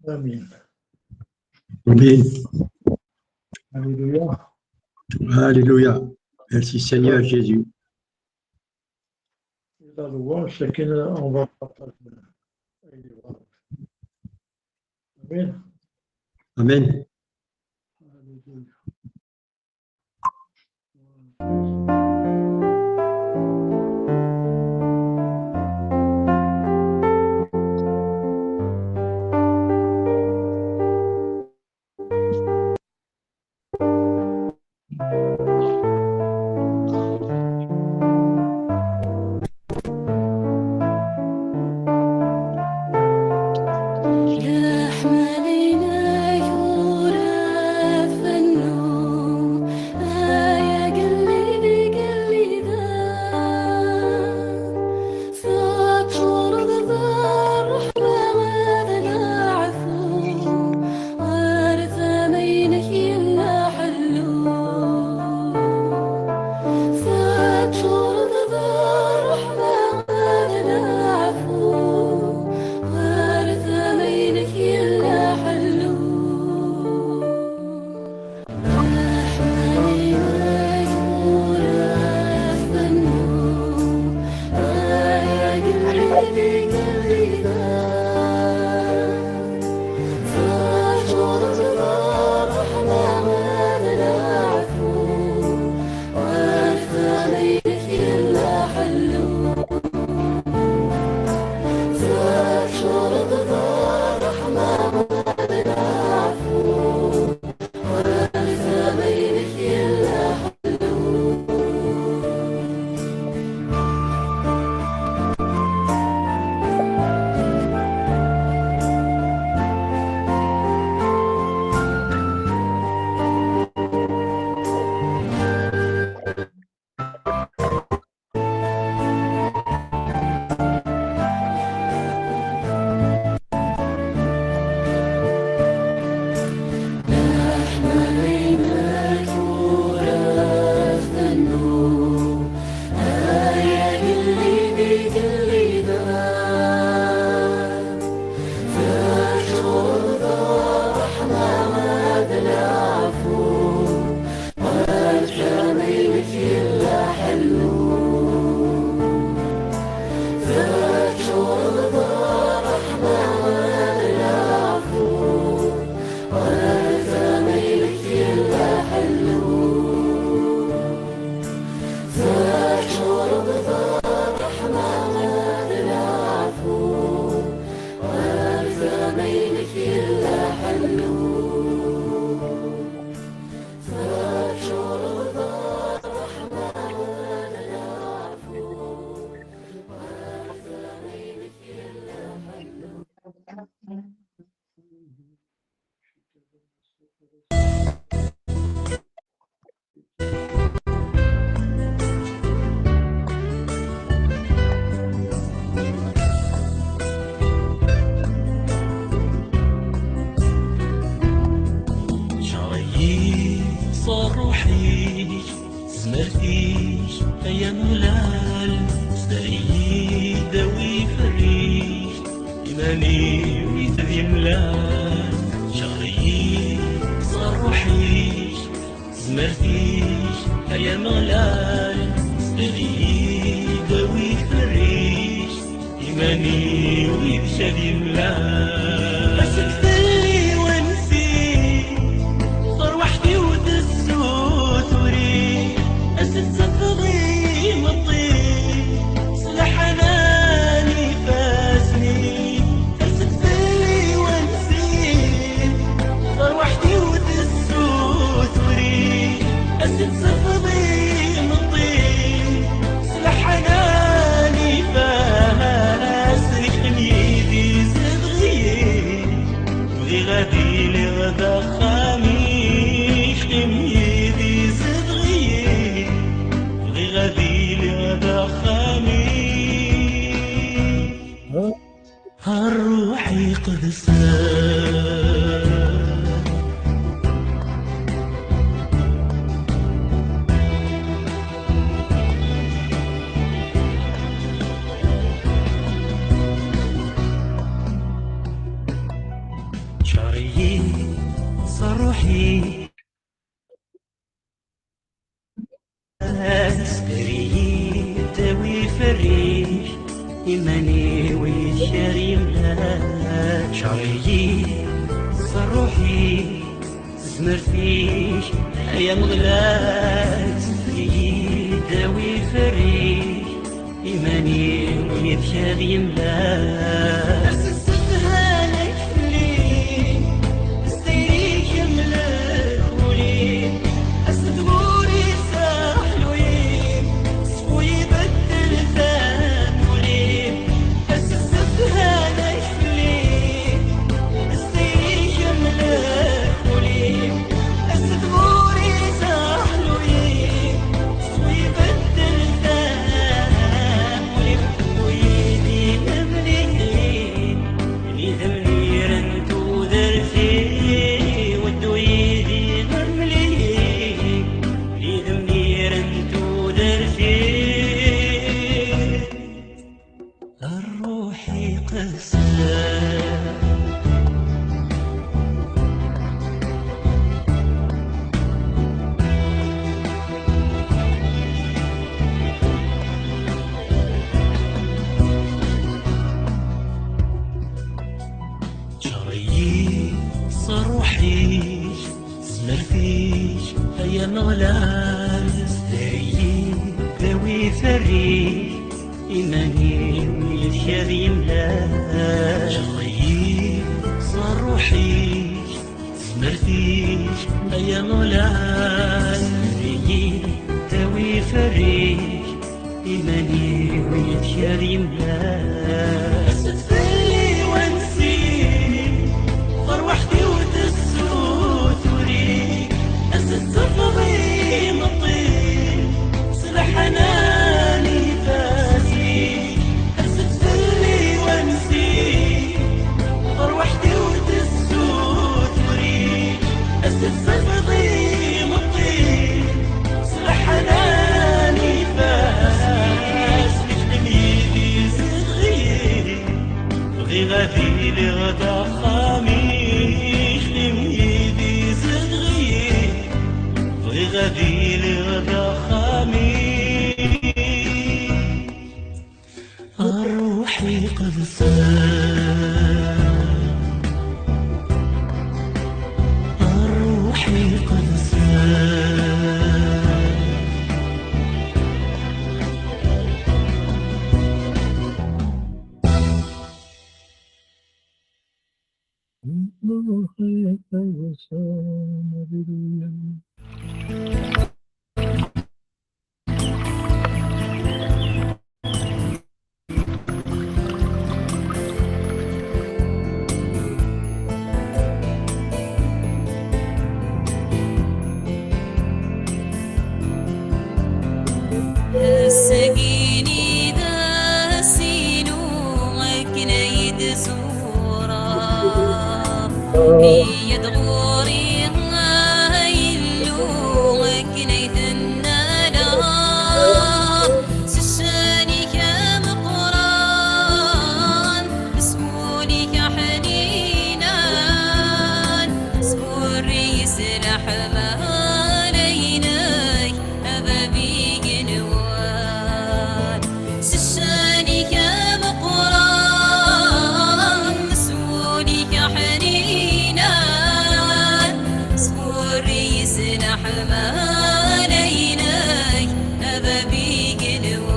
Amen. Amen. Alléluia. Alléluia. Merci Seigneur Jésus. La louange, c'est qu'on va partager. Amen. Amen. Alléluia. سلحناني فاسني الروح القدس شعري صروحي أسكري تاوي فريش إيماني ويشاري ملا شعري صروحي زمر فيش أيام غلاك سكري تاوي فريش إيماني ويشاري ملا أسستها لك فلي استيريك ملا ولي أسدوري ساحلوين سقوي بدل ثانولين أسستها لك فلي استيريك ملا ولي أسدوري ساحلوين سقوي بدل ثانولين ويدي نملين اللي ذمني رنتو ذرفي ودو يدي نملين اللي ذمني رنتو ذرفي الروح قسى شريي صروحي زمرفيش هيا مغلال ستريي ذوي فريش إيماني ويشاري ملا شريي صروحي زمرفيش هيا مغلال ستريي ذوي فريش إيماني ويشاري ملا أسد فلي وانسي فروحتي وتسوت وريك أسد صفغي مطير سلاح حناني فاسي أسد فلي وانسي فروحتي وتسوت وريك أسد صفغي مطير سلاح حناني فاسي لميدي صغير بغي غادي لغدا خاميش لميدي صغير بغي غادي لغدا خاميش الروح قدس الروح قدس السقيني ذا سينو كنيد زورا بيد غوري غايلو كنيد النالا سشاني كمقران سكوني كحنينان سكوري سلاح ماليناي أبابي جنوان سشاني كمقران سكوني كحنينان سكوري سلاح ماليناي أبابي جنوان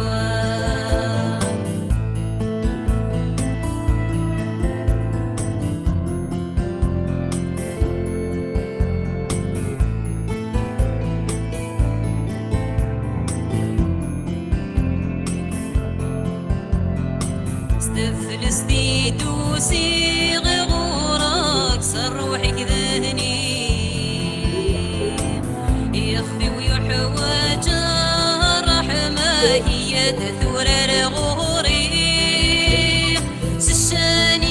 استفلس دي دوسي غورك صر روحك ذهني يخفي ويحوج الرحمة هي تثور الغوري سشاني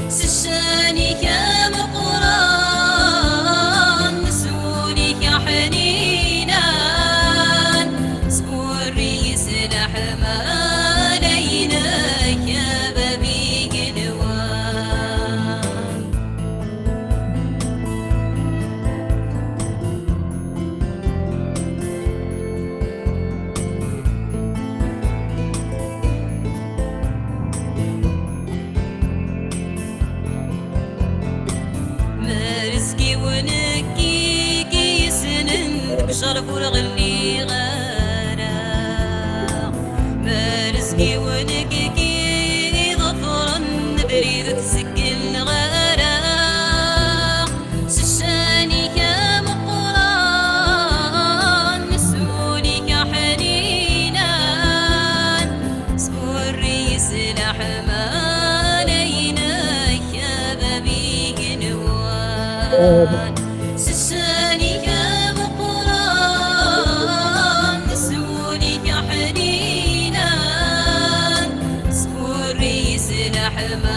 سشانك يا مقران نسولك يا حنينان سبوري سلاح ما عليناك يا بابي قلوان مرزقي ونكي كيسنن بشرف والغلي غانا مرزقي ونكي كي ظفرا بريد تسكن غانا سشانك يا مقران مسؤولك يا حنينان سوري سلاح ما عليناك يا بابي قنوان سشانك يا مقران مسؤولك يا حنينان سوري سلاح ما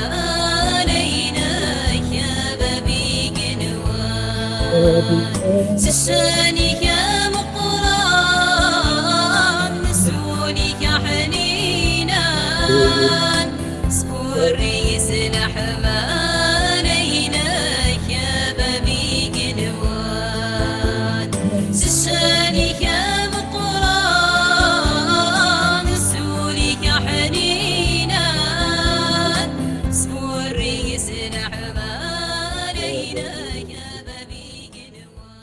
عليناك يا بابي قنوان سشانك يا مقران مسؤولك يا حنينان سوري سلاح ما عليناك يا بابي قنوان سشانك يا مقران مسؤولك يا حنينان سوري سلاح ما عليناك يا بابي قنوان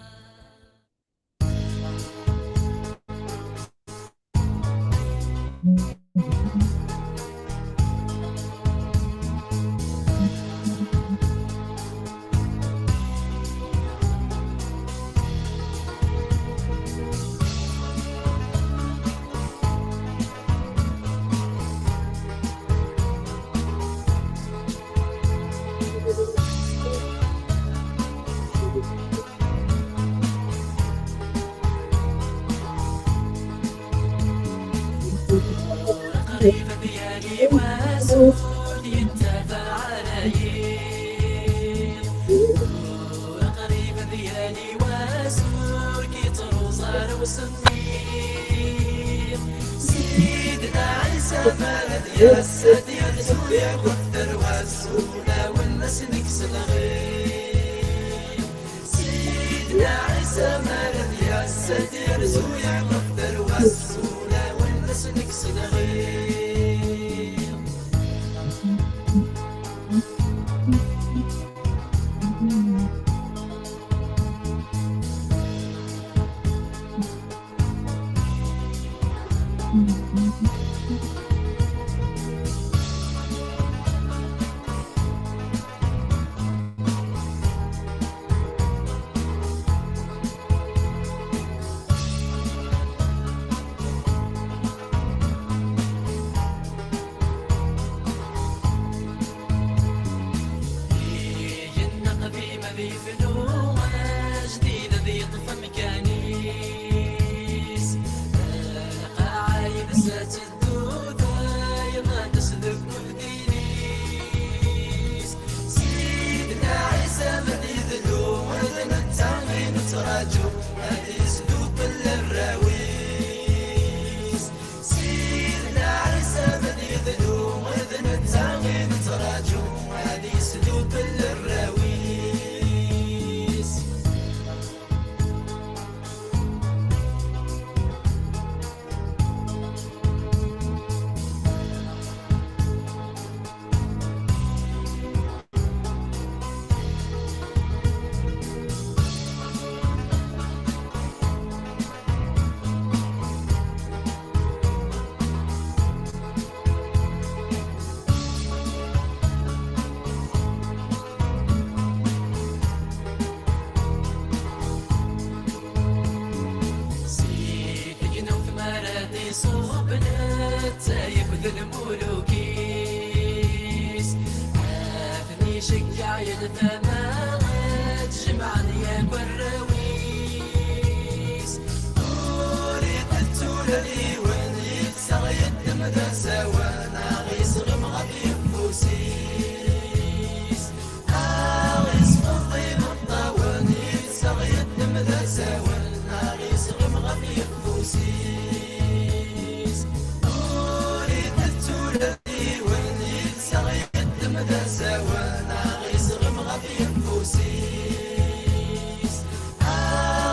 قريب بيالي واسود ينتفع عليك قريب بيالي واسود كيطرو صار وسنين سيدنا عيسى مالد يا السدير سويا كثر والسونا والناس نكسل غير سيدنا عيسى مالد يا السدير سويا كثر والسونا والناس نكسل غير وين يتسغ يدم ذا سوا ناغي صغم غبي فوسي مدى سوانا غيس غمغة في نفوسيس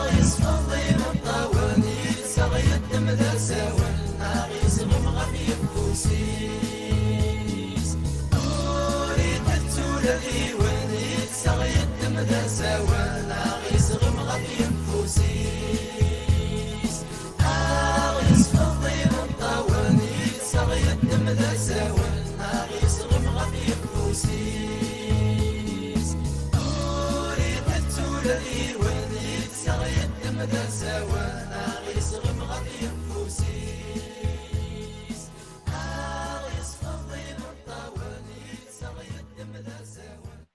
غيس فضي من طواني سغيد مدى سوانا غيس غمغة في نفوسيس أريد التولى ديواني سغيد مدى سوانا غيس غمغة في نفوسيس غيس فضي من طواني سغيد مدى سوانا غيس غمغة في نفوسيس أريد التولى ديواني سغيد مدى سوانا غيس غمغة في نفوسيس غيس فضي من طواني سغيد مدى سوانا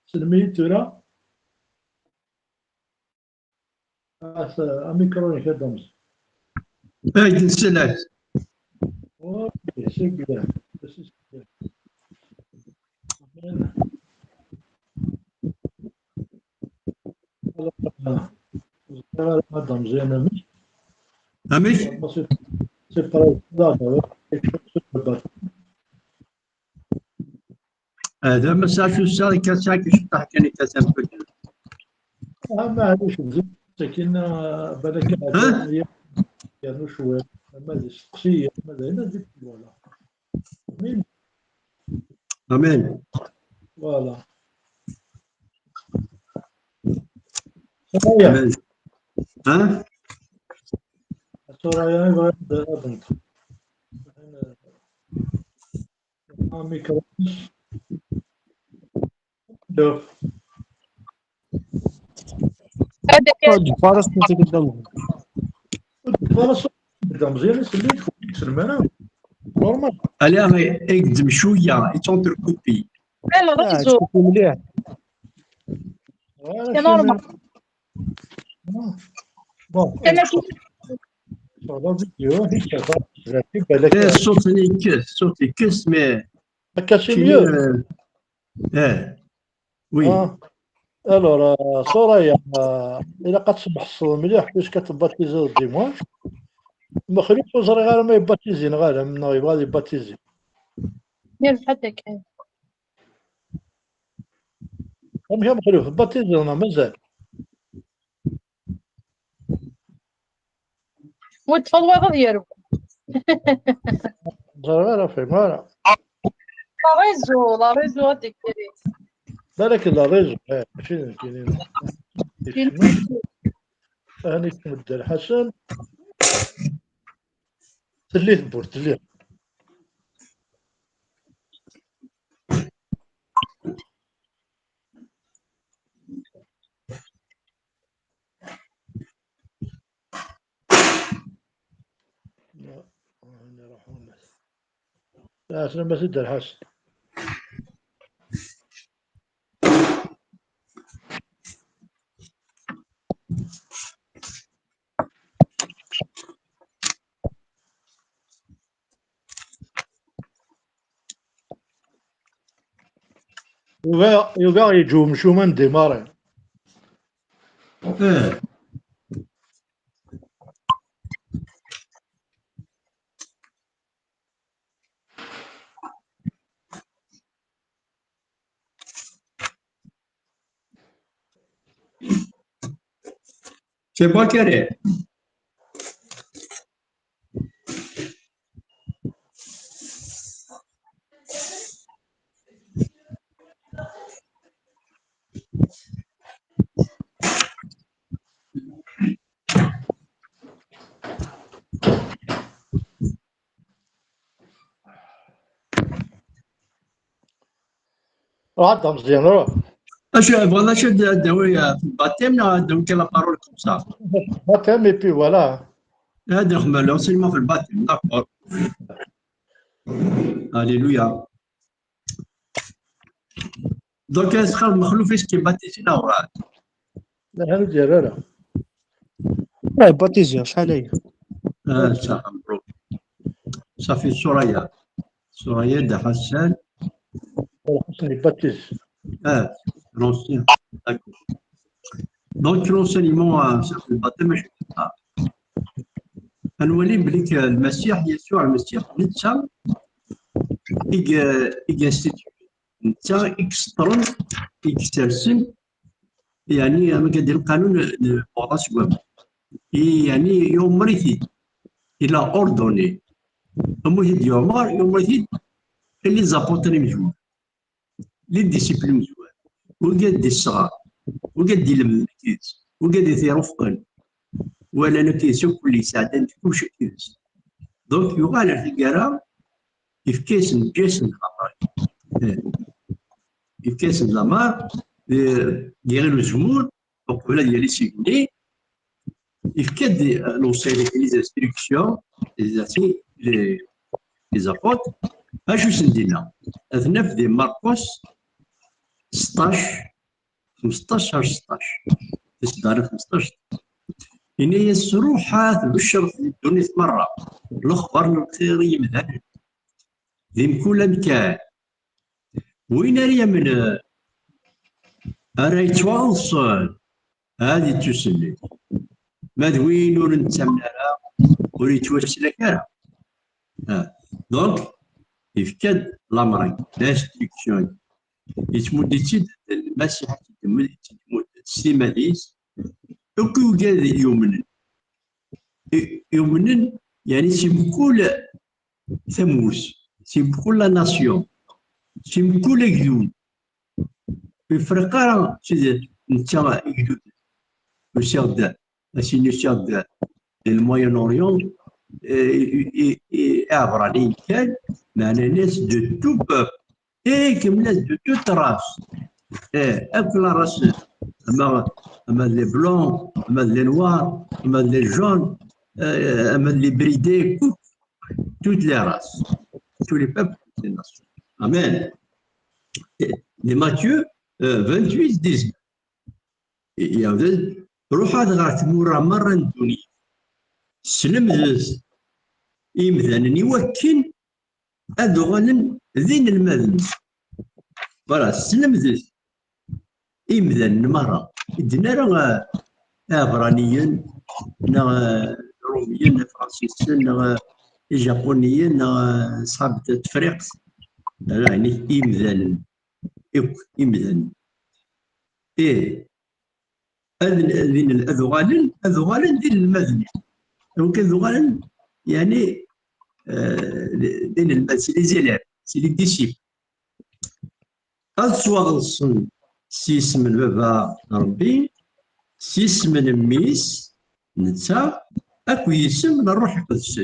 سلمي ترى الميكرو يخدم. هاي السلام. اوكي سي بيان. مدام زينة مش أمش سي با هذا مساج الساري كساك شطح كان يتسبب. ما عادش بزاف لكن بالك هذا كانوا شويه ما شخصيه ماذا هنا زدت ولا مين أمين. فوالا أمين. ها؟ سوريا بغيت بنت ميكروفون شوف فارس نتي قدامهم خلاص بدا مزيان سليت سلمانه نورمال الآن يقدم شوية يتونتر كوبي. لا ركزوا مليح يا نورمال بون انا كي صار فيديو هيك بالك الصوت يكس صوت يكس مي كاشي ميو وي الور سوريا الا كتصبح الصوت مليح باش كتباتيزي الديماج ما خليش وزري غير ما يباتيزين غير منو يبغى يباتيزي دير حتى كاين المهم خليو باتيزي انا مازال والتفضل ديالو وزري غير في مالا لا ريزو هذيك ديري بالك لا ريزو ماشي كاينين هاني تمد الحسن تليه البور تليه لا هاني راحوا لا سلام بس يد الحسن يوغا يجوا مشوما ديماري C'est moi qui ai. هذا مزيان راه Voilà, je donne la parole comme ça. باتام اي بي فوالا هذا هم l'enseignement في الباطن. D'accord. Alléluia. Donc, est-ce que المخلوق فيش كي باتيسي لا لا هذا ديال لا باتيزيا شحال هي صح مبروك. صافي سوريا ده حسان. حسن يباتيز l'ancien. D'accord. دونك لونسينيمون في الباطل ماشي نولي بليك المسيح يسوع المسيح نتا إيجاستيتيو نتا إكسترون إكسترسن يعني ما كدير القانون بوضع سواب يعني يوم مريثي إلى أوردوني أموثيد يوم اللي زابوتري مجهول اللي ديسيبلين مجهول وقاد دي الصغار وقاد دي المكيز وقاد يثير رفقا ولا نكيسو كل يساعدن كل شيء كيس دونك يغال في الكرا يفكيسن جيسن الأمر يفكيسن الأمر ديال الجمهور وقبل ديال السيكوني يفكاد لوصيلي لي انستركسيون لي زابوت اش سندينا اثناف دي ماركوس 16 15 16 تصدر 15 إن هي السروحة تبشر في الدنيا مرة الأخبار الخيرية مثلا ذي كل مكان وين ريا من أراي تواصل هذه تسلي مدوين ورنتمنا وريتوسل كرا دونك يفكد الأمرين لاستيكسيون يتمدد المسيح تمد السيماليس وكو قال يؤمنن يعني سي بكل ثموس سي بكل ناسيون سي بكل جدود في فرقة سيدي نتا جدود وسيرد سينيسيرد الموين أوريون عبراني كان معنا ناس دو تو بوب كملات دو تو تراس أكل راس أما لي بلون أما لي نوار أما لي جون أما لي بريدي توت لي راس tous les peuples des nations. Amen. Les Matthieu 28 disent يا روح هذا غير تمر مرة الدنيا سلم إمذان يوكن أدغن ذين المذن فلا سلم إمذان مرة إدنا راه عبرانيا نا روميا نا فرنسيسيا نا جابونيا نا صحاب تفريق يعني إمذان إمذان أذن الأذغال دين المذن دونك الأذغال يعني دين المذن سي لي زيليف سي لي ديسيبل الصوغ الصن سيس من بابا ربي سيس من ميس نتا اكو يسم الروح القدس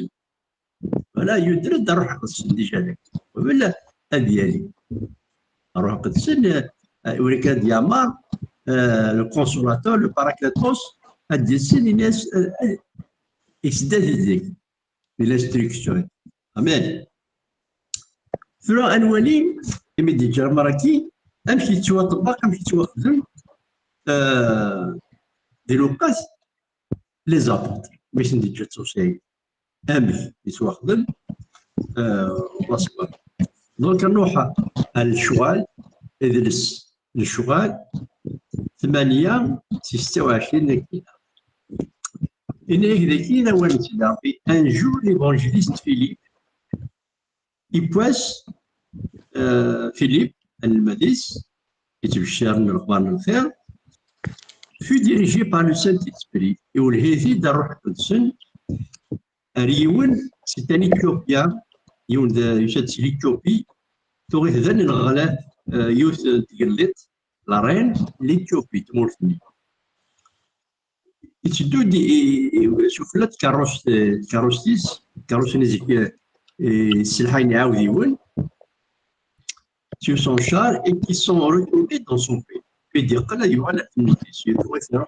ولا يدرد الروح القدس ديجا لك ولا ديالي الروح القدس وريكا ديامار لو كونسولاتور لو باراكلاتوس الديسين الناس يسدد ذيك بالانستركسيون امين ثرو انوالي يمدي جرى مراكي امشي تواطبق امشي تواخذ دي لوقات لي زابط باش ندي جات سوسي امشي يتواخذ وصبر دونك نروح الشوال ادرس الشوال 8 26 كيلو إن هكذا وين تلاقي ان جور ليفانجيليست فيليب يبواس فيليب المديس يتبشر من الأخبار الخير fut dirigé par le Saint-Esprit et والهيثي دا الروح القدس ريون سي ان إثيوبيان يون يشات ليثيوبي توغي ذن الغلا يوث تقلت لا رين ليثيوبي تمورثني يتدو دي شوفلات كاروستيس نزيك السلحين عاود يون sur son char et qui sont retournés dans son pays. Puis dire que là, il y aura la finité. Si vous voulez faire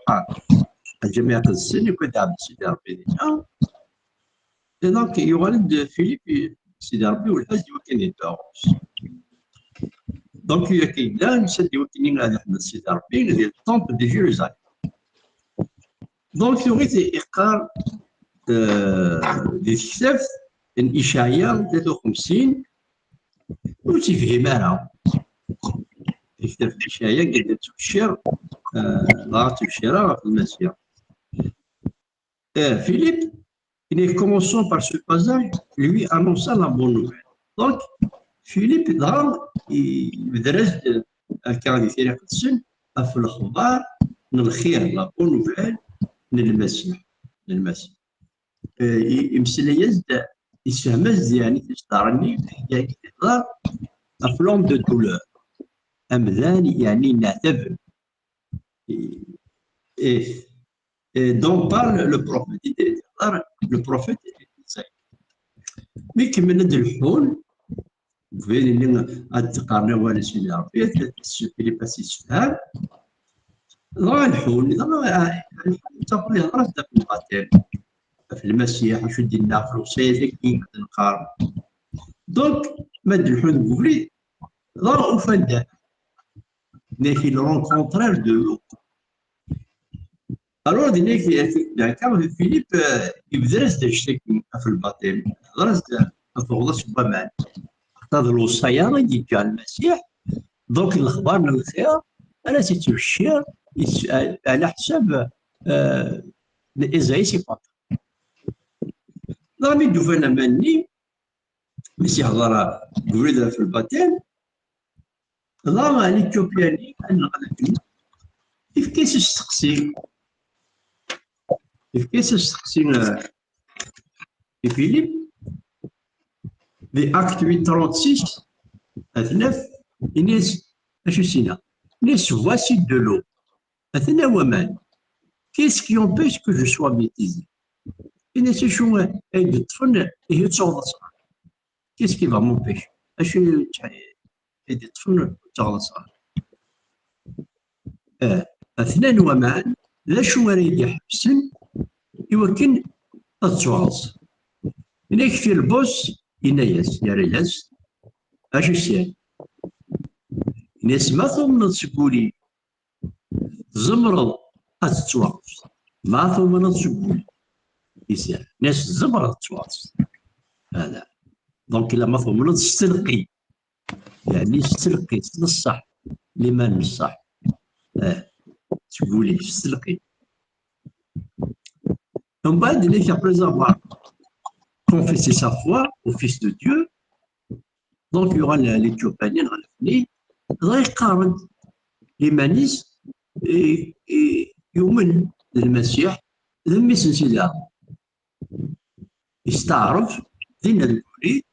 un jamais à ce n'est que d'habitude. Et donc, il y aura de Philippe, c'est d'arbi ou le reste du Canada. Donc, il y a qui là, c'est du Canada, c'est d'arbi, le temple de Jérusalem. Donc, il y aurait des écarts des chefs, en Ishaïa, des Okhmsine, وتفهم أنا يكتب في الشاية قد تبشر لا تبشر في المسيح. Philippe, commençons par ce passage, lui annonçant la bonne nouvelle. Donc, Philippe, là, il درس كان يثير السن في الأخبار من الخير لا بون نوفيل للمسيح يمثل يزد يسهم يعني تشترني يعني تقدر أفلام دو دولور أمذان يعني نعتبر dont parle le prophète Isaïe. Mais qui mène de l'hôle, vous voyez, il y a un carnaval de Sud Arabie, il est passé sur là. Dans l'hôle, تقول لي خلاص داك القتال في المسيح شو دينا في الوصيه كي نقارن دونك مد الحوت بوفلي ضرب فدا نيكي لو كونترير دو لو الو دينيك كان فيليب يبدرس تشتكي في الباطل درس فوضى بمان اختار الوصيه اللي جا المسيح دونك الاخبار من الخير انا تتبشر على حساب إزاي سيباط رامي دوفانا ماني مسيح ضرا قريدة في الباتين ضرا الإثيوبياني أنا غنبني كيفاش تستقسي فيليب في أكت 836 أثناف إنيس أشو سينا إنيس voici de l'eau أثنا ومان Qu'est-ce qui empêche que je sois baptisé? Qu'est-ce qui va m'empêcher? اثنان ومان لا شو راه يحبسن يمكن التواصل هناك في البوس ينايس يا رياس اش السير ناس ما ثم تقولي زمرض التواصل ما ثم تقولي يسير ناس زمرض التواصل هذا دونك الا ما ثم تستلقي يعني تستلقي نصح لما نصح تقولي تستلقي من بعد اللي après avoir confessé sa foi au Fils de Dieu donc il y aura l'Éthiopien غنفني غيقارن لمانيس يؤمن بالمسيح لم يسنسلها يستعرف دين الوليد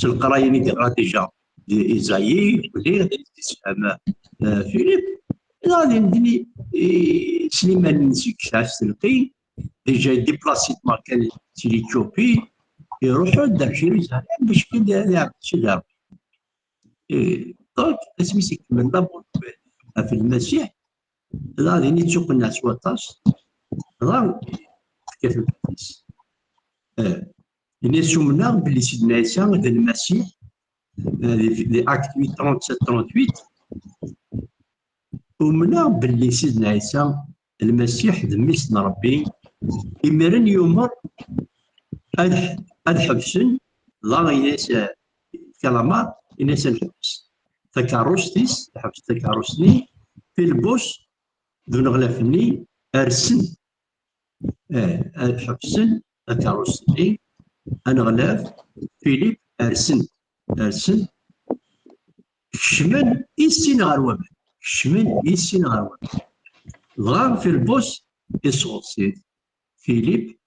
القرايه اللي قرا ديجا إيزايي ولي تسمع فيليب غادي ندني سليمان نسيك شاف تلقي ديجا ديبلاسي ما كان في ليثيوبي يروحوا دار جيريزاليم باش كيدير شي لعب دونك اسمي سيكمل لابون في المسيح غادي نتشوف الناس وطاش راه كيف الحديث الناس منا بلي سيدنا عيسى هذا المسيح لي اكت 37 ومنا باللي سيدنا عيسى المسيح دميسنا ربي إمرن يومر الحبسن لا يناس كلامات يناس الحبس تكاروستيس الحبس تكاروسني في البوس دون غلافني أرسن الحبسن تكاروسني أنا غلاف فيليب أرسن شمن إيسين غروابن غار في البوس يصوصي فيليب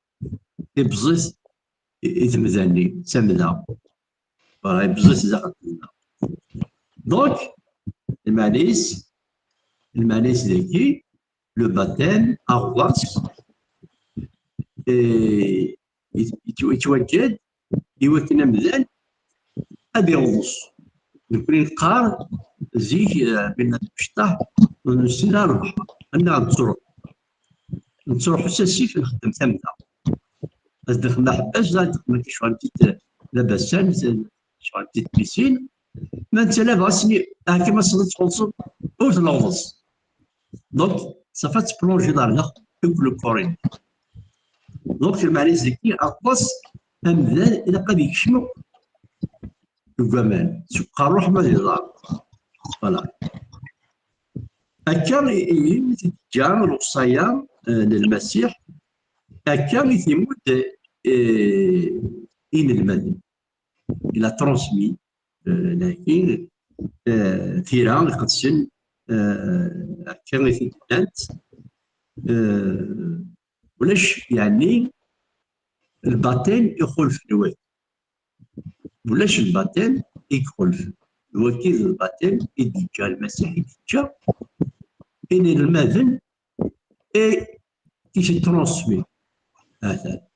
يبزز يتمذني سمذا يبزز زعما دونك المانيس ذكي لو باتيم أغواس يتوجد يوكنا مذان أبي غوص نكون نقار زيك بين الشطح ونسينا نروح أنا نتروح حساسي نخدم ثمثة دخلنا حباش دخلنا كي شغل بتيت لاباسان شغل بتيت بيسين ما نتسالى غاسني كيما صدت خلصو او تلوظ دونك صافا تبلونجي دارنا كل كورين دونك المعني زكي أقص أمذان إلا قد يكشمو الكمان سبقا الروح ما يضار فوالا هكا تجا الوصايا للمسيح هكا يتمود إن المدن إلى ترانسمي لكن تيران قدسن هكا يتمنات ولاش يعني الباطل يخلف الوكيل ولاش الباطل يخلف الوكيل الباطل يدجا المسيح يدجا إن المدن كيش ترانسمي هذا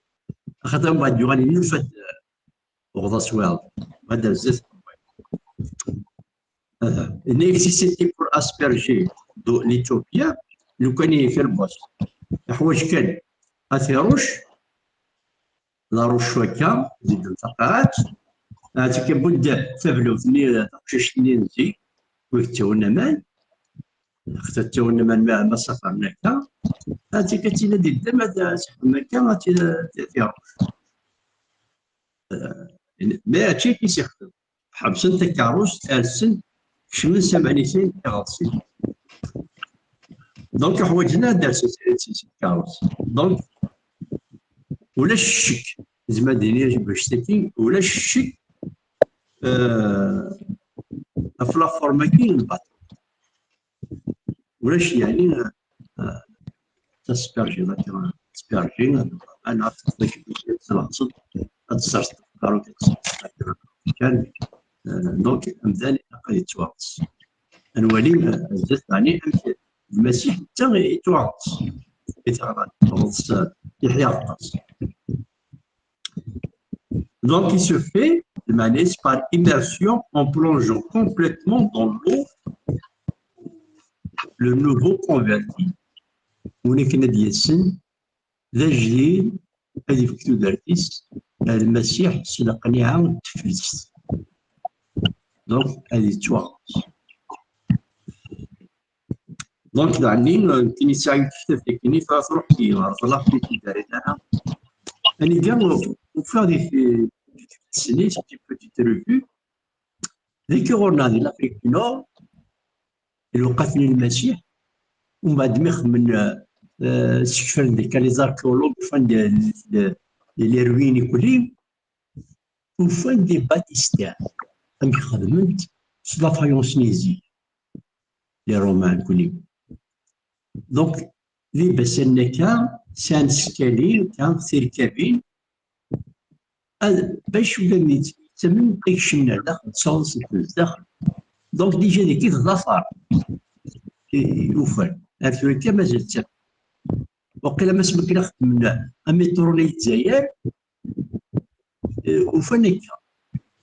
خاطر بعد يغني نفد غدا سوال هذا بزاف nécessité pour asperger l'Éthiopie لو كان في البوست حوايج كان اثيروش لا روش هكا زيد التقاعات هاتي كبد تبلو ثني تقشش نزي ويكتونا مان اختتونا مان ما سافرنا هكا هاتي كتينا دي الدم هذا سحبنا هكا هاتي تيروش ما هادشي كيسيخدم حبسن تكاروس تالسن شمن 80 سنين كغاصين دونك حوايجنا دارس كاروس دونك ولا الشك زعما دينيا باش تاكي ولا الشك في لا فورما كاين الباطل ولاش يعني تسبرجي مثلا تسبرجي انا عرفت تلقصد تصرت كارو كان دونك مزال يبقى يتواصل نولي زدت يعني المسيح حتى يتواصل يتغلط يحيى الراس donc il se fait de manière par immersion en plongeant complètement dans l'eau le nouveau converti هناك نادي السن ذا جديد هذه فكتو دارتيس المسيح سلقني عاود تفلس دونك هذه تواصل دونك يعني الكنيسة كتاب الكنيسة تروح فيها تروح في دارتها أنا كاع وفي هذه السنين سيتي بوتيت ريفيو ذيك غورنا ديال لافريك دو نور الوقت المسيح ومن بعد ما يخمن استكشفنا ديك لي زاركولوج فان لي رويني كلهم وفان دي باتيستان أمي خدمت في لافايونس نيزي لي رومان كلهم دونك لي بسنا كان سان سكالين كان سيركابين باش ولا يتسمى يكشمنا داخل تصوص الداخل دونك ديجا ديك الظفر يوفر افريكا مازال تسمى وقيلا ما سمك لا خدمنا اميتروني الجزائر وفنكا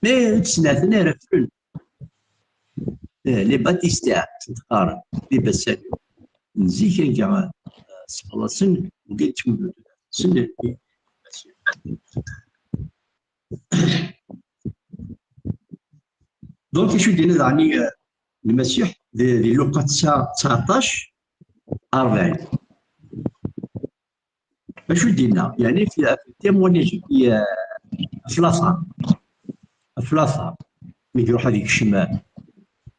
مي تسناتنا راه لي باتيستا تقارن لي بسالي نزيك كاع سبلاصن وقلت سن دونك شو دينا يعني المسيح دي لوقا 19 40 شو دينا يعني في التيمونيج في لاصا ملي يروح هذيك الشمال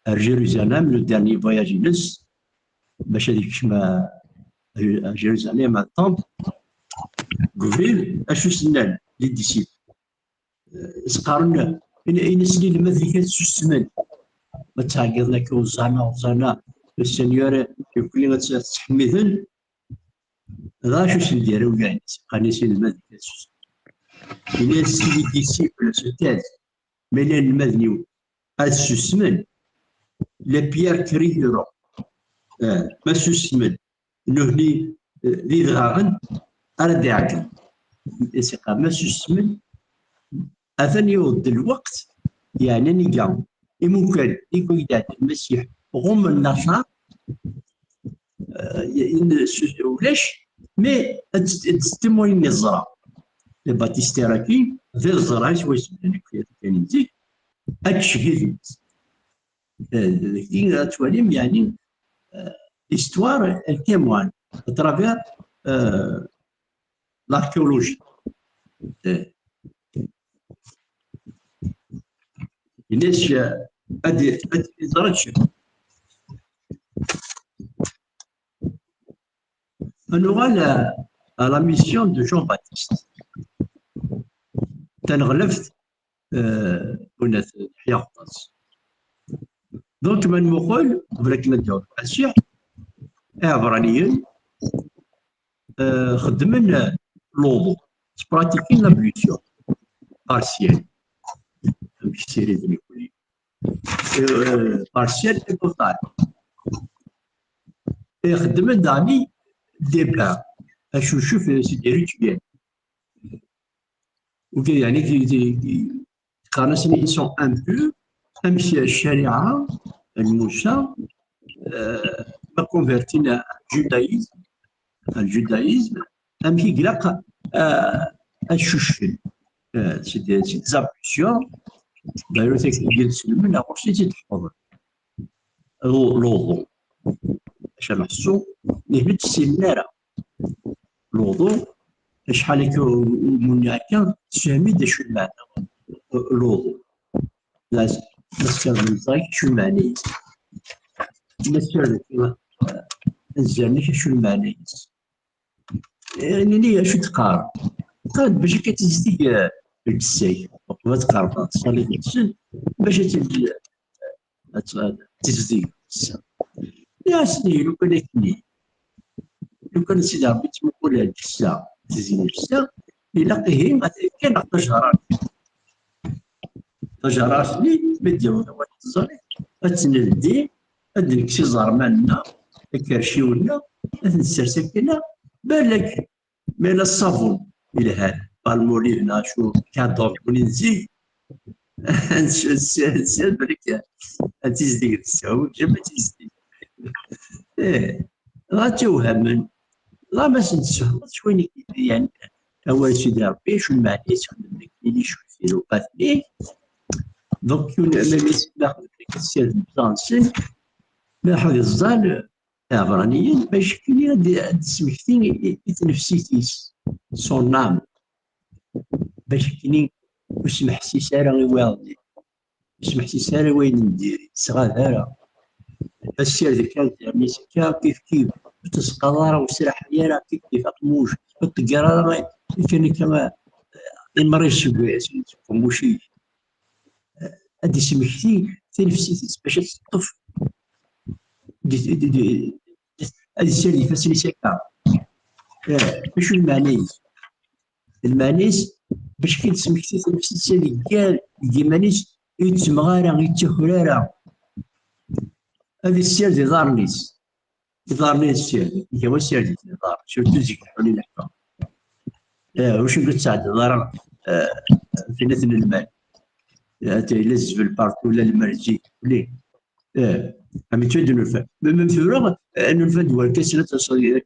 جيروزاليم لو داني فواياج ينس باش هذيك الشمال جيروزاليم مع الطومب قبيل اشو سنان لي ديسيب سقارنا إن سنين المذري كانت سوسمن ما تعقدنا وزانا السنيور يقول لي تحميذن هذا شو سنديرو كاع قاني سين المذري كانت سوسمن إن سيدي ديسيب ولا ستات ملان المذني السوسمن لا بيير كريرو ما سوسمن نهني ذي دغاغن أردي عقل الثقة ما سوسمن أثني يود الوقت يعني نيجا ممكن يكون يدعي المسيح غم النشاط ولاش مي تستموين الزرع الباتيستيراكي ذي الزرع شوي سمعني كان يجيك أكشف كي تواليم يعني استوار التيموان اترافير l'archéologie. ليش ادي زرتش on aura la mission de Jean-Baptiste. تنغلفت هنا يحيى قطاس. دونك من مقول ولكن ما تجاوب الشيء عبرانيين خدمنا لوضو براتيكين لابليسيون بارسيال باش تسيري ذني كلي بارسيال اي توتال خدمنا داني ديبلا اش نشوف سيدي ريتويال وكي يعني كي كانسني سون ان بو امشي الشريعه الموسى ما كونفرتينا الجودايزم امشي قلق الشوشفل سي دي زابليسيون دايرو تيك من اخوتي تحفظ الوضوء باش نحسو نهبط السناره الوضوء شحال يكون من هكا تفهمي دا شو المعنى الوضوء لازم نستخدم الزايك شو المعنى نستخدم الزرني شو المعنى يعني شو تقارن قاد باش كتزدي الجساي ما تقارن تصلي في السن باش تزدي يا سيدي لو كان يكني لو كان سيدي ربي تقول هاد الجسا تزيد الجسا يلاقيه كاين طجرات اللي بداو الزري تنلدي هاد نكسي زرمالنا كرشيونا نسرسكنا بالك من الصابون الى هذا بالمولي هنا شو كادور ونزي نسال بالك تزدي تساوي جما تزدي لا توهم لا ما نسهل شويه يعني اول شي دار ربي شو المعنى اللي شو يديروا قاتلين دونك يكون ناخذ السير بلانسين ناخذ الزال عبرانيين باش كاين هاد السمكتين يتنفسيتيس سون نام باش كاين واش محسيس راه غيواضي واش محسيس راه وين ندير صغار السير ذيك الميسكا كيف تسقى راه وسرح راه كيف تموج الطقاره راه كاين كما المريض موشي هادي سمكتي تنفسيتيس باش تطف هادي السير اللي فاسني سكا باش المعنيس باش كي تسمكتي تنفسيتي اللي قال ديمانيس يتمغارا يتخرارا هذه السير دي دارنيس السير هو السير دي دار شو تزيك حولي الحكام واش قلت سعد دار في نثن المال يلز في البارك ولا المرجي ليه عم تودوا الفن من فراغ انه الفن هو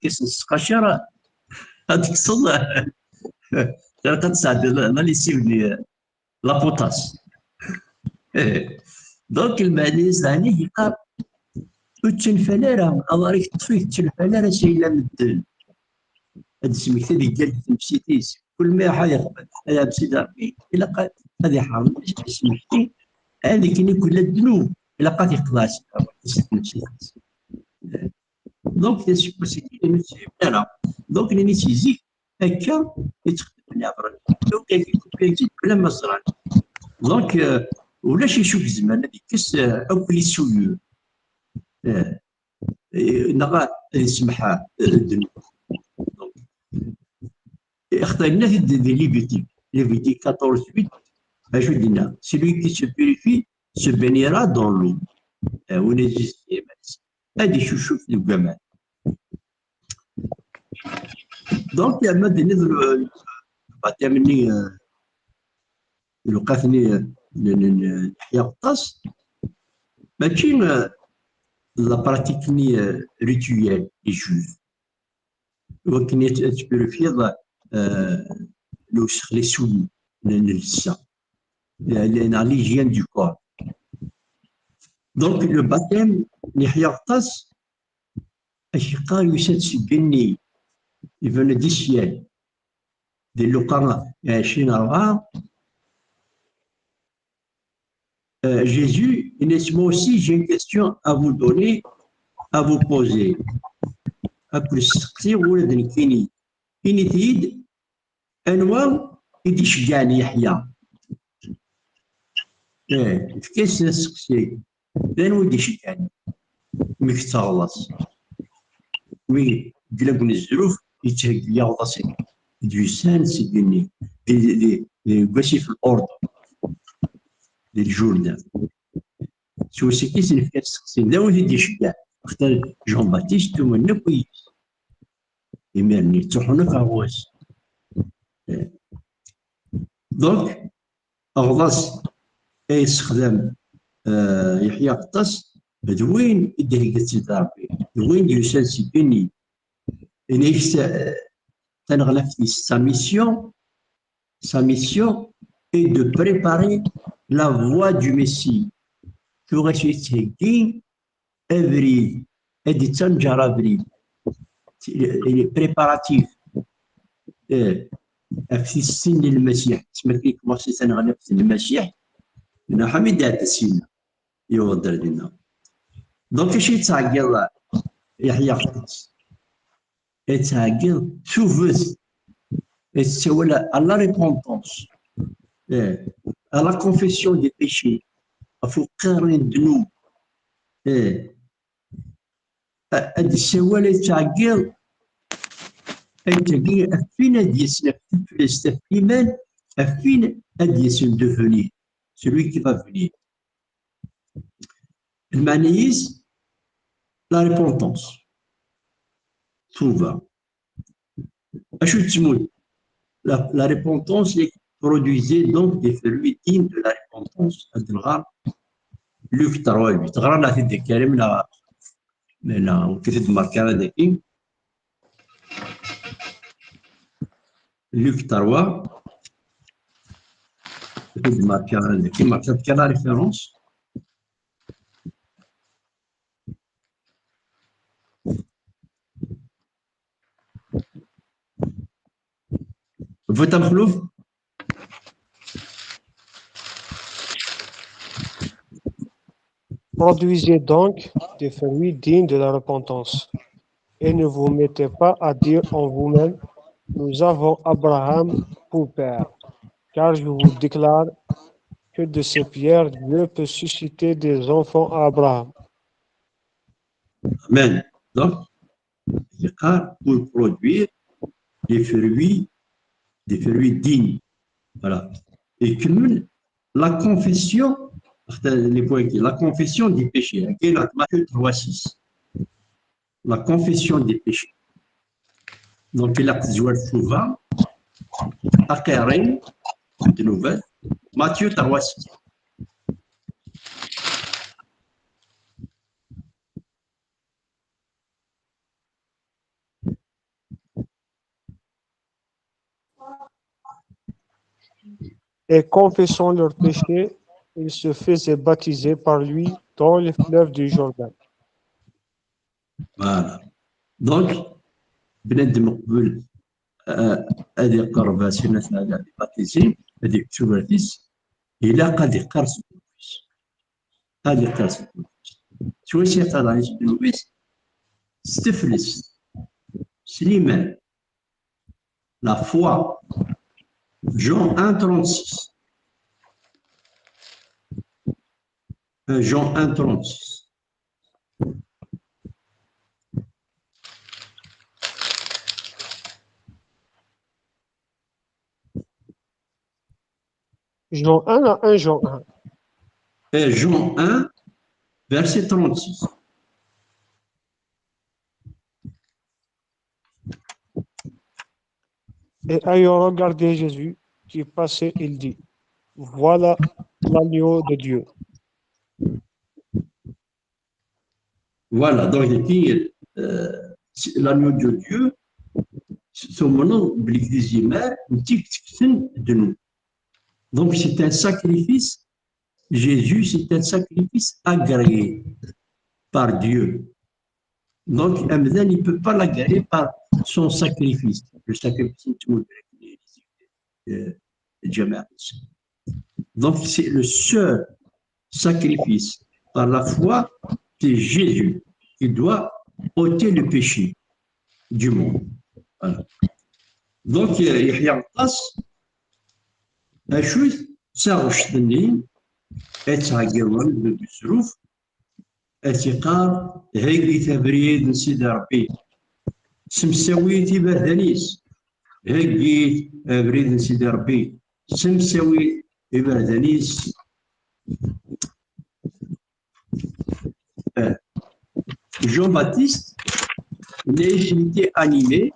كاس السقاشره هذيك الصدى قد سعد انا اللي يسيبني لابوتاس دونك المعنيس ثاني يقاب التنفلاره الله تطفيه التنفلاره سيلا مدن هاد السميك هذه قال تمسيتيس كل ما حاجه هذا بسيدي ربي الا قال هذه حرام سميتي هذه كاين كل الذنوب الا قال يقلاش دونك سيدي لا دونك اللي تيزيك هكا يتخدم عبر دونك يزيد بلا ما صرا دونك ولاش يشوف الزمان هذيك كاس اوكلي سولو نغا يسمحها الذنوب اختارنا في Lévitique 14:8 ajoute celui qui se purifie se baignera dans l'eau ونجس هذه شوف الجمال دونك يا مد نظر بعد مني لقاتني نحيا قطاس ماشي لا براتيكني ريتويال لي جوز ولكن تبيرفي لو سخلي سولي للسا l'hygiène du corps. Donc le baptême نحيا قطاس الشقا يسد سبني il venait du ciel دي لوقا 20:4 Jésus, moi aussi j'ai une question à vous donner, à vous poser. أكل السقسي ولد كيني تيد أنواع يدي شجعني يحيى في كاس السقسي لان ودي شجعني ميك تغلص مي قلبني الظروف يتهيأ غلصي ديسان سيدني دي قاسي في الأردن دي الجوردان شو سكيس اللي في كاس السقسي لا ودي يشجع اختار جون باتيست ومن كويس يمرني تروحونا في عواس دونك أغلص يستخدم يحيى قطاس دوين يديه قتل ربي دوين يسلسل بني إنيش تنغلف sa mission est de préparer la voie du Messie qui aurait été avril édition avril les préparatifs في السن المسيح تسمى كي كوماسي تنغلف المسيح من حميد هذا السن يوضر لنا دونك اش يتعقل يحيى قطاس يتعقل شوفت يتسوى à la repentance à la confession des péchés أفقار الذنوب هاد السوالة يتعقل يتعقل أفين هاد يسنا في الاستفهمان أفين هاد يسنا devenir celui qui va venir المعنيز la repentance trouva أشو تسمون la repentance produisait donc des fruits dignes de la repentance هاد الغار Luc 3 تغرى لا تدي كريم لا كتب ماركارا داكي Luc 3 كتب ماركارا داكي ماركارا كلا ريفيرونس فوتا مخلوف Produisez donc des fruits dignes de la repentance. Et ne vous mettez pas à dire en vous-même, nous avons Abraham pour père. Car je vous déclare que de ces pierres, Dieu peut susciter des enfants à Abraham. Amen. Donc, il y a pour produire des fruits dignes. Voilà. Et que la confession, la confession des péchés, Matthieu 3,6. La confession des péchés. Donc, il a besoin souvent, à Karen, de nouvelles, Matthieu 3,6. Et confessant leurs péchés, ils se faisaient baptiser par lui dans le fleuve du Jourdain. Voilà. Donc, بنادم قبل هذه قربة سنة هذا باتيزي هذه تشوفاتيس إلى قد يقرص النفس هذه يقرص النفس شو سيطلع على النفس ستفلس سليمان لا فوا Jean 1,36. Jean 1,36. Jean 1 à 1 Jean 1. Jean 1, verset 36. Et ayant regardé Jésus qui passait, il dit, voilà l'agneau de Dieu. Voilà, donc il dit l'agneau de Dieu, son nom, l'église de nous. Donc c'est un sacrifice, Jésus c'est un sacrifice agréé par Dieu. Donc Amazon il ne peut pas l'agréer par son sacrifice. Le sacrifice donc c'est le seul sacrifice par la foi, c'est Jésus qui doit ôter le péché. du monde. Voilà. Donc, Yahya Atas, acu taɣect-nni yettɛeggiḍen deg usruf, atiqar heggi abrid n Sidi Rebbi, semsawi tiberdan-is, heggi abrid n Sidi Rebbi, semsawi tiberdan-is. Jean-Baptiste n'a été animé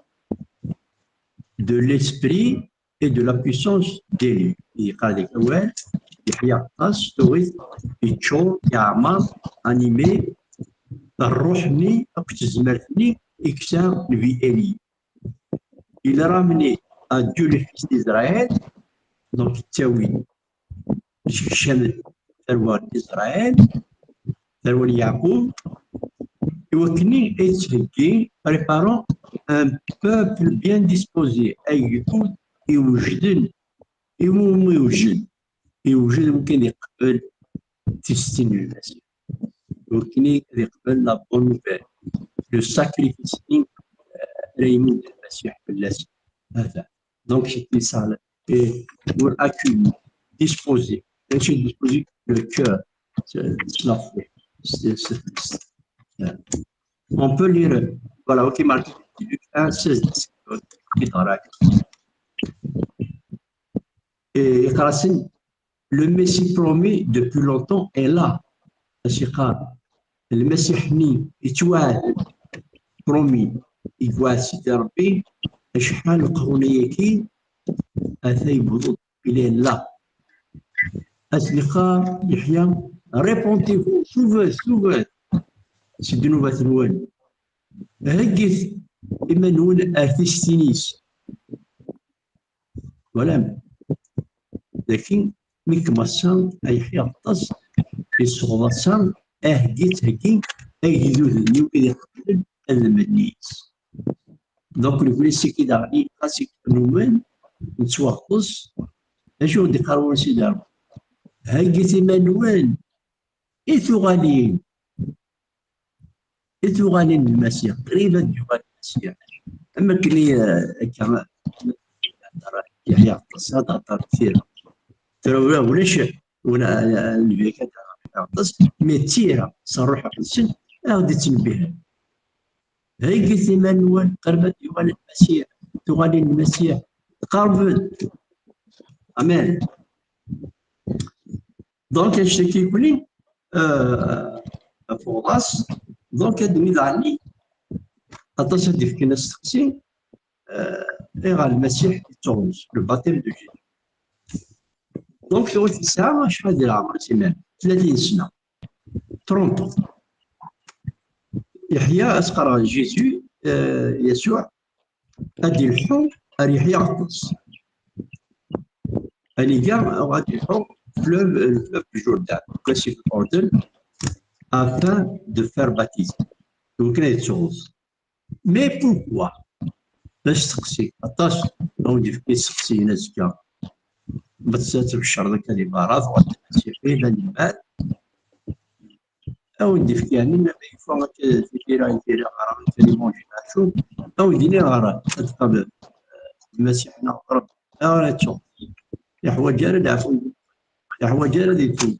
de l'esprit et de la puissance d'élu. Il قال لك أول يحيى الطاس تويت يتشور يعمر animé الروحني أكتزمرتني إكسام في إلي. Il a ramené à Dieu le fils d'Israël, donc التاوي شمل ثروة إسرائيل ثروة يعقوب يوكني يتهجي préparant un peuple bien disposé أي يكون يوجد ممكن يقبل تستين المسيح ممكن يقبل لا بون نوفيل لو ساكريفيس ريمون المسيح بالله هذا دونك سيتي سا pour accueillir disposer disposer le cœur cela fait on peut lire voilà ok Marc 1 16 et le Messie promis depuis longtemps est là. Le Messie ni étoile promis il voit Sidi Rabbi شحال القرونية كي أثاي بضوط il est là. أصدقاء يحيى répondez-vous souvent سيدي نوبة الوالد هكذا إيمانويل أرتيستينيس ولا لكن ميك ماسان أي حياطس في الصغوصان أهديت هكين أي جدود النيو إذا قبل المنيس دونك نقول سيكي داغني قاسيك نومان نتوقص أشو دي قارون سيدار هاجيت إيمانويل إثوغالين المسيح قريبا يغالي المسيح أما كني كما يحيى الطس هذا أطار كثير ترى ولاش ولا البيكات الطس ميتيرا صروح السن أودي تنبيه هاي قلت إيمانويل قربت يغالي المسيح تغالي المسيح قربت أمان دونك اشتكي كلي فوضاس دونك هاد عني أتصل في كنا السقسي غير المسيح تونس لو باتيم دو جي دونك في وقت الساعة شحال ديال العمر سيمان 30 سنة 30 يحيى أسقر جيسو يسوع أدي الحب يحيى القدس أني كاع غادي الحب fleuve du Jourdain, classique ordre, afin de faire baptiser. Donc, il y a des choses. Mais pourquoi? Là, je sais, attention, on dit que c'est une escale. بس تبشر ذاك العبارات والتمسيحية للمال أو ندير يعني ما يفهم كثيرا غرام كلمة جيناشو أو يديني غرام تقبل المسيحنا قرب أو تشوف يحوى جارد عفوا يحوى جارد يتو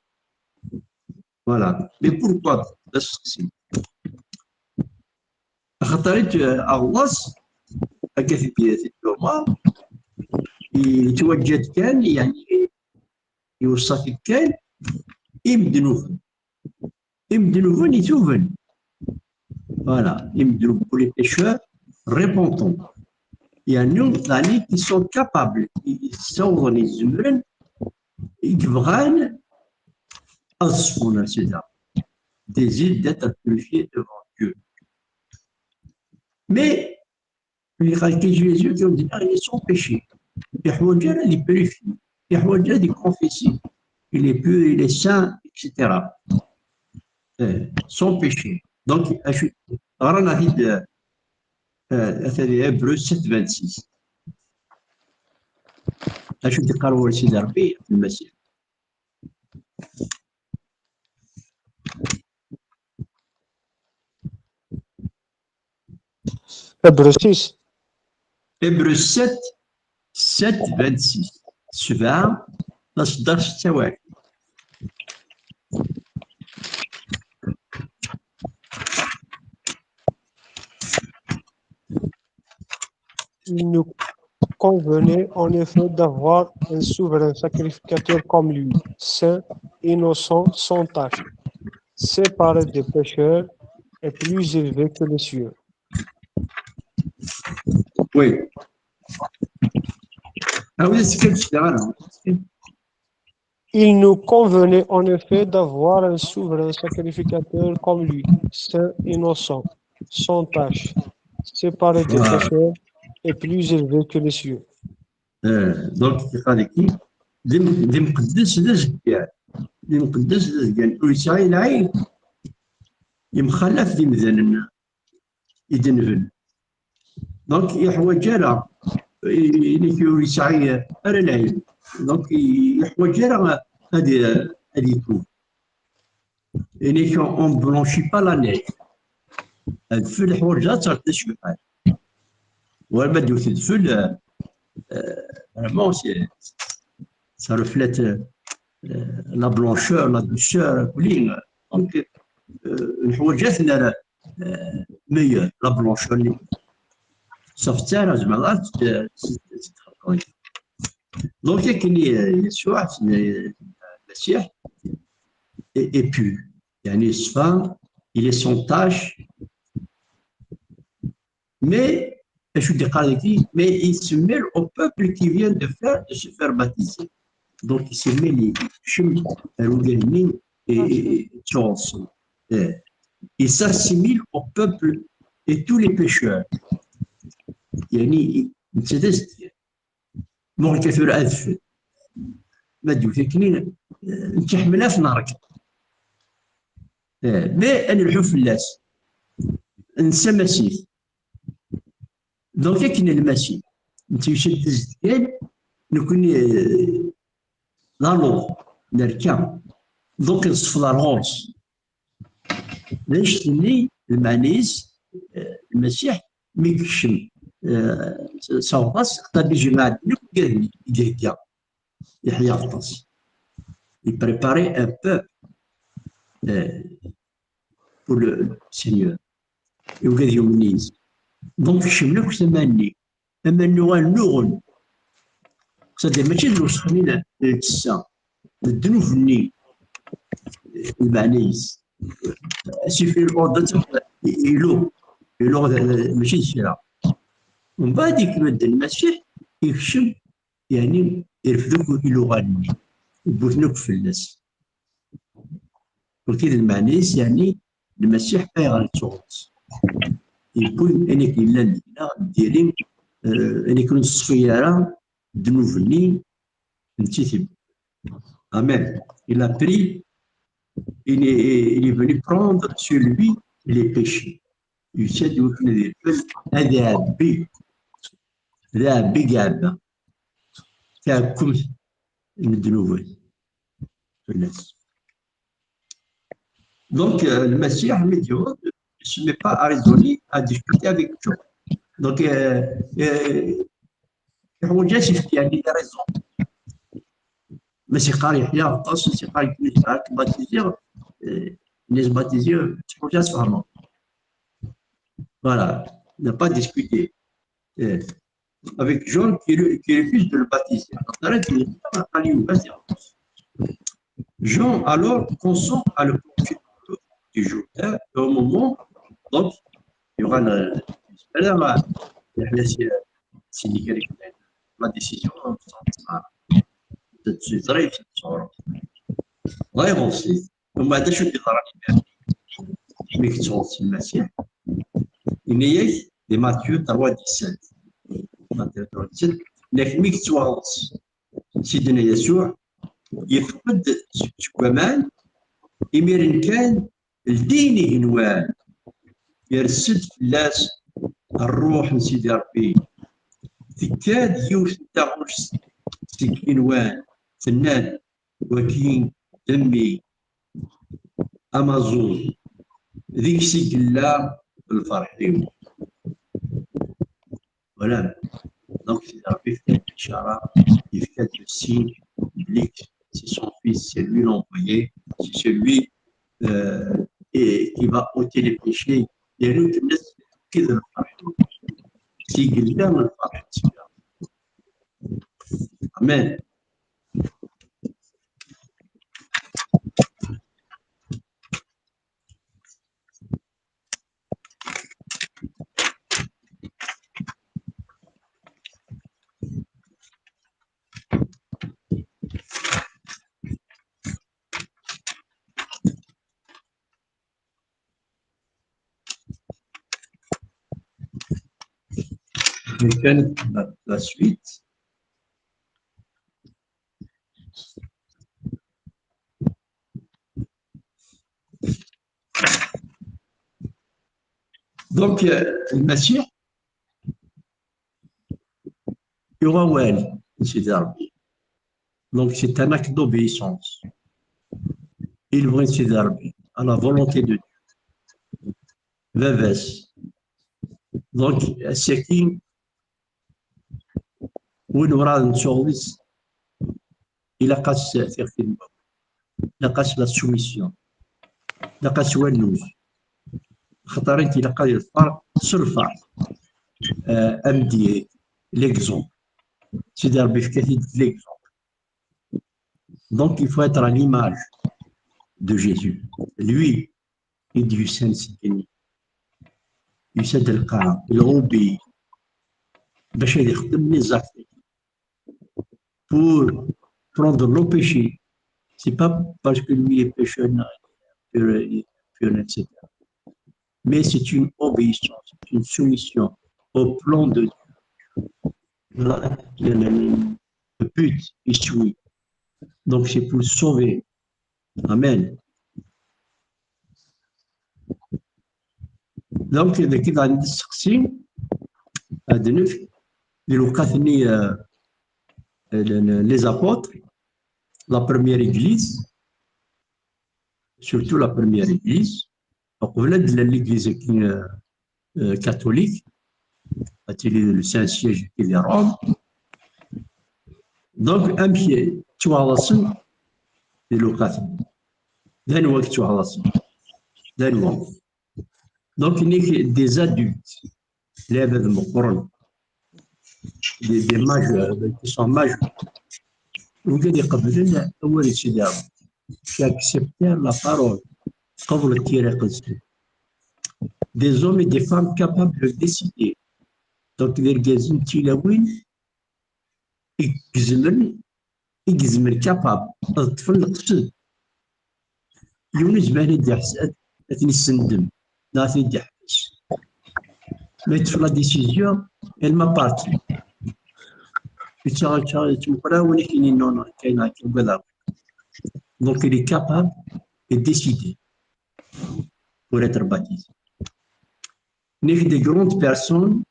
فوالا مي بوركوا بس خطرت أغلاص هكا في بداية اليوم يتوجد كان يعني يوصف كان يمدنوفن يتوفن فوالا يمدنو كل بيشور ريبونتون يعني qui sont capables يصورن يزمرن يبغان أصفون سيدا désirent d'être purifiés devant Dieu mais les qualités de Jésus qui ont dit ils sont péchés يحوج les purifier يحوج les confesser il est pur il est saint etc sans péché donc قرانا هيد هذا Hébreux 7:26 أشوف تقرأوا سيدي ربي في المسيح Hébreux 6. Hébreux 7 26 7 11 6 Il nous convenait en effet d'avoir un souverain sacrificateur comme lui, saint, innocent, sans tache, séparé des pécheurs et plus élevé que les cieux. Oui. Ah oui, c'est quel général? Il nous convenait en effet d'avoir un souverain sacrificateur comme lui, saint, innocent, sans tache, séparé des Voilà. pécheurs et plus élevé que les cieux. دونك قال لك دي مقدس دا زكان دي مقدس دا زكان ويسعي العين يمخلف دي مذنن يدنفن دونك يحوج على إنك يسعي على العين دونك يحوج على هذه tout إنك on blanchit pas la neige الفل حوجات صارت تشوي وما دوت الفل vraiment ça reflète la blancheur, la douceur, donc الحواجات اللي meilleure, la blancheur اللي صفتها لازم غير تتخلق دونك كاين يسوع المسيح et puis يعني صفا il est sans tâche mais je dis mais il se mêle au peuple qui vient de se faire baptiser. Donc il se mêle et Johnson. Il s'assimile au peuple et tous les pécheurs. يعني نتسدست مور كثر أذف ما دو ثكنين نتحملها في نارك ما أنا الحوف اللاس نسى مسيح دونك كاين المسيح انت يشد الزكان نكون لالو نركب دونك نصف لارغونس باش تني المعنيز المسيح ميكشم صوغاس قد جماعة نكون يديكا يحيى غطاس يبريباري ان بوبل pour le Seigneur يوجد يومنيز دونك شملك ثماني اما النوغان نوغن صدق ماشي الوسخنين التسا الدنوفني المعنيز سيفي الاوردر يلو ماشي الشراء ومن بعد يكمل المسيح يكشف يعني يرفدوك يلوغاني يبوثنوك في الناس وكذا المعنيز يعني المسيح غير التورس يكون انك الا ديالين ان يكون الصفياره دنوفني نتيتب amen il a pris il est venu prendre sur lui les péchés يشد وكنا ديال هذا بي قاعده تاكم الذنوب في الناس donc المسيح مديون je ne mets pas à raisonner, à discuter avec Dieu. Donc, il y a des raisons. Mais c'est quand il y a un temps, c'est quand il y a un baptisé, les baptisés, c'est vraiment. Voilà, il n'a pas discuté. Avec Jean qui refuse de le baptiser. Jean alors consent à le poursuivre du Jourdain au moment. Donc, il y aura la décision de se drive الله يغوصي وما هذا شو اللي طرا ملي كتغوص المسيح إنياك دي ماتيو 3:17 لكن ملي كتغوص سيدنا يسوع يفقد كمان إميرن كان الديني إنوان يرسد فلاس الروح من سيدي ربي تكاد يوث تاغوش سكينوان فنان وكين دمي امازون ذيك سيكلا الفرحين Voilà. Donc, c'est Rabbi fait l'Ishara, il fait le signe, c'est son fils, c'est lui l'envoyé, c'est celui qui va ôter les péchés. Et lui, qui le c'est Guillaume le Farah. Amen. La suite. Donc, le Messie, il y aura Wali, donc c'est un acte d'obéissance. Ils vont essayer à la volonté de Dieu. Veves. Donc, c'est qui وين وراه نشوفيس الى قاس في الخدمه الى قاس لا سوميسيون الى قاس والنوز خطر انت الى قاس الفرق سلفا امدي ليكزون سيدي ربي في كثير ليكزون دونك il faut être à l'image de Jésus lui et du Saint-Seigneur يسد القاع الغوبي باش يخدم لي زاكتي pour prendre nos péchés. C'est pas parce que lui est pécheur, etc. Mais c'est une obéissance, c'est une soumission au plan de Dieu. Le but est soumis. Donc c'est pour sauver. Amen. Donc, كده عندي السقسي هذا نفس اللي وقفني les apôtres, la première église, surtout la première église, l'église catholique, le Saint-Siège qui est Rome. Donc, un pied, tu as la son, et le catholique. D'un ouak, tu as la son. D'un ouak. Donc, il y a des adultes, les des majeurs, qui sont majeurs. وقال يقبلنا أول شيء qui acceptèrent la parole قبل الطريق الزين. Des hommes et des femmes capables de décider. Donc les gazines تلاوين يجزمن capable الطفل القصد يونس باني دحسات أتني السندم ناتي دحس ما يتفلا ديسيزيون elle m'appartient. Donc, il est capable de décider pour être baptisé. Il y a des grandes personnes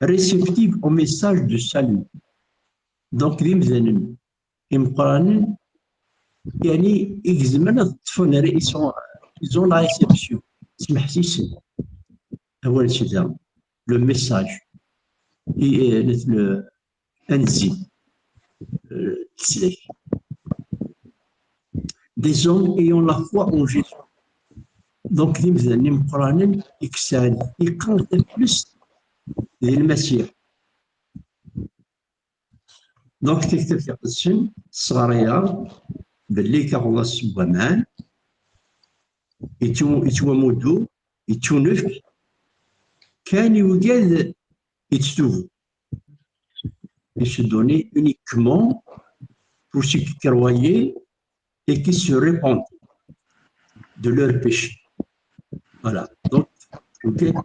réceptives au message de salut. Donc, ils ont la réception. Le message. Et le enzyme. Des hommes ayant la foi en Jésus. Donc, ils comptent plus le Messie. Donc, تكتب في قسم صغيرة باللي كغلا سبمان يتوامدو يتونفك كان يوجد يتسوه et se donner uniquement pour ceux qui croyaient et qui se repentent de leurs péchés. Voilà. Donc,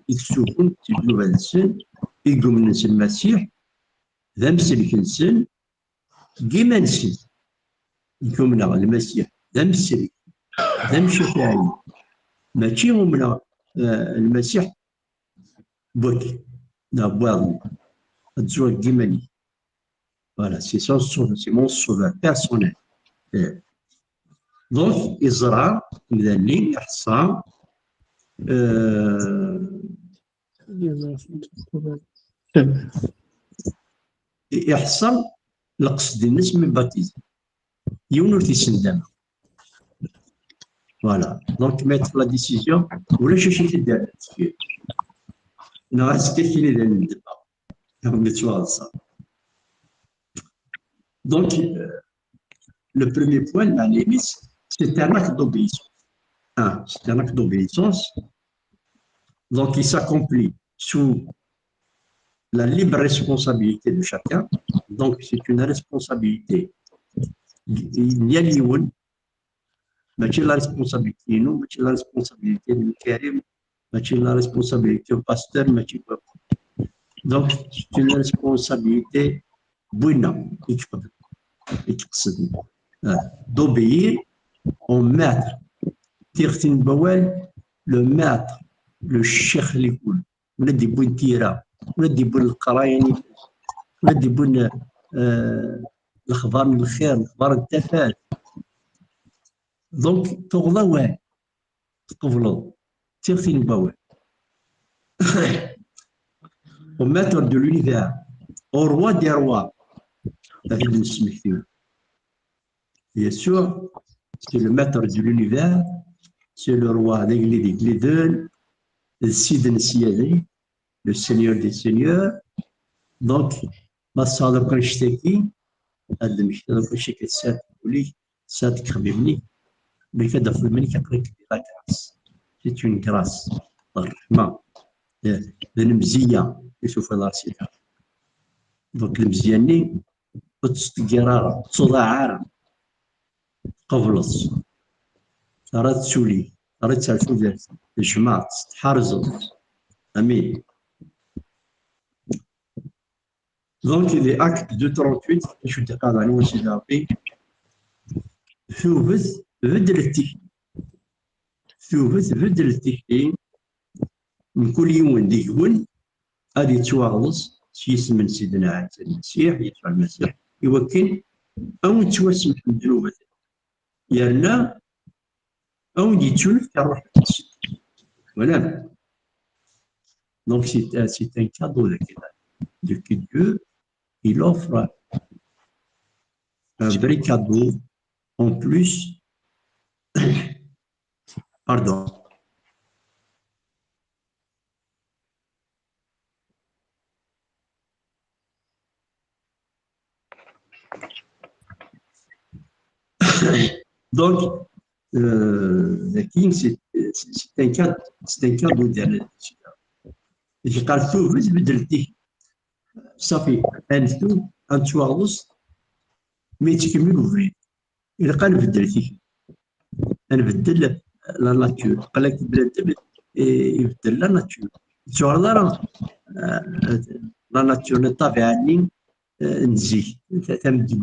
ils se font une nouvelle scène, ils gomment le Messie, ذمسل كنسل جيمانسل يكون المسيح ذمسل ذم شفاعي ماشي هم المسيح بوكي نابوال الزوج جيماني. Voilà, c'est mon sauveur personnel. Donc, Israël, il يحصل القصد الناس من باتيزي يون ور تيسندم. فوالا دونك ميتر لا ديسيزيون ولا شي تدار انا غنسكت اللي دار ندبا ميتوال صا. دونك le premier point la limite c'est un acte d'obéissance. C'est un acte d'obéissance, donc il s'accomplit sous la libre responsabilité de chacun. Donc c'est une responsabilité. Il y a l'Iwan, mais la responsabilité nous, mais la responsabilité de Karim, mais la responsabilité du pasteur, mais donc c'est une responsabilité bonne d'obéir au maître. Tirtin Bawel, le maître, le cheikh l'écoule, on a des bonnes tiras, on a des bonnes qaraïni, on a des bonnes الأخبار من الخير الأخبار التافهة. دونك تغضى وين تقبلوا تيرتين باوي au maître de l'univers, au roi des rois. Bien sûr, c'est le maître de l'univers, c'est le roi des Glédel, le Siden Siadi, le seigneur des seigneurs. Donc, ma صادق نشتكي هذا مش هذا الشيء كسات ولي سات كخبيبني ملي كدخل مني كقريك لا كراس. C'est une grâce الرحمة المزية يشوف الله سيدها. دونك المزياني تستقرار تصدع قبلص راه تسولي راه تعرفوا ديال الجماعة تحرزوا. امين. دونك لي اكت دو 38 شو تقاد على سيدي ربي ثوبت بدلتي من كل يوم ديون هذه تواغلص شي اسم سيدنا عيسى المسيح يسوع المسيح يوكل او توسم الذنوب يلا او يتشوف كروح القدس ولا. Donc c'est un cadeau de que Dieu il offre un vrai cadeau en plus. Pardon. Donc, le King, c'est un cadeau dernier. Je parle tout, je vais dire, ça fait un toit, mais tu peux m'ouvrir. Il قال بدلتي انا بدل لا ناتور قال لك بلاد يبدل لا ناتور شغل راه لا ناتور الطبيعه اللي نزيه تمدي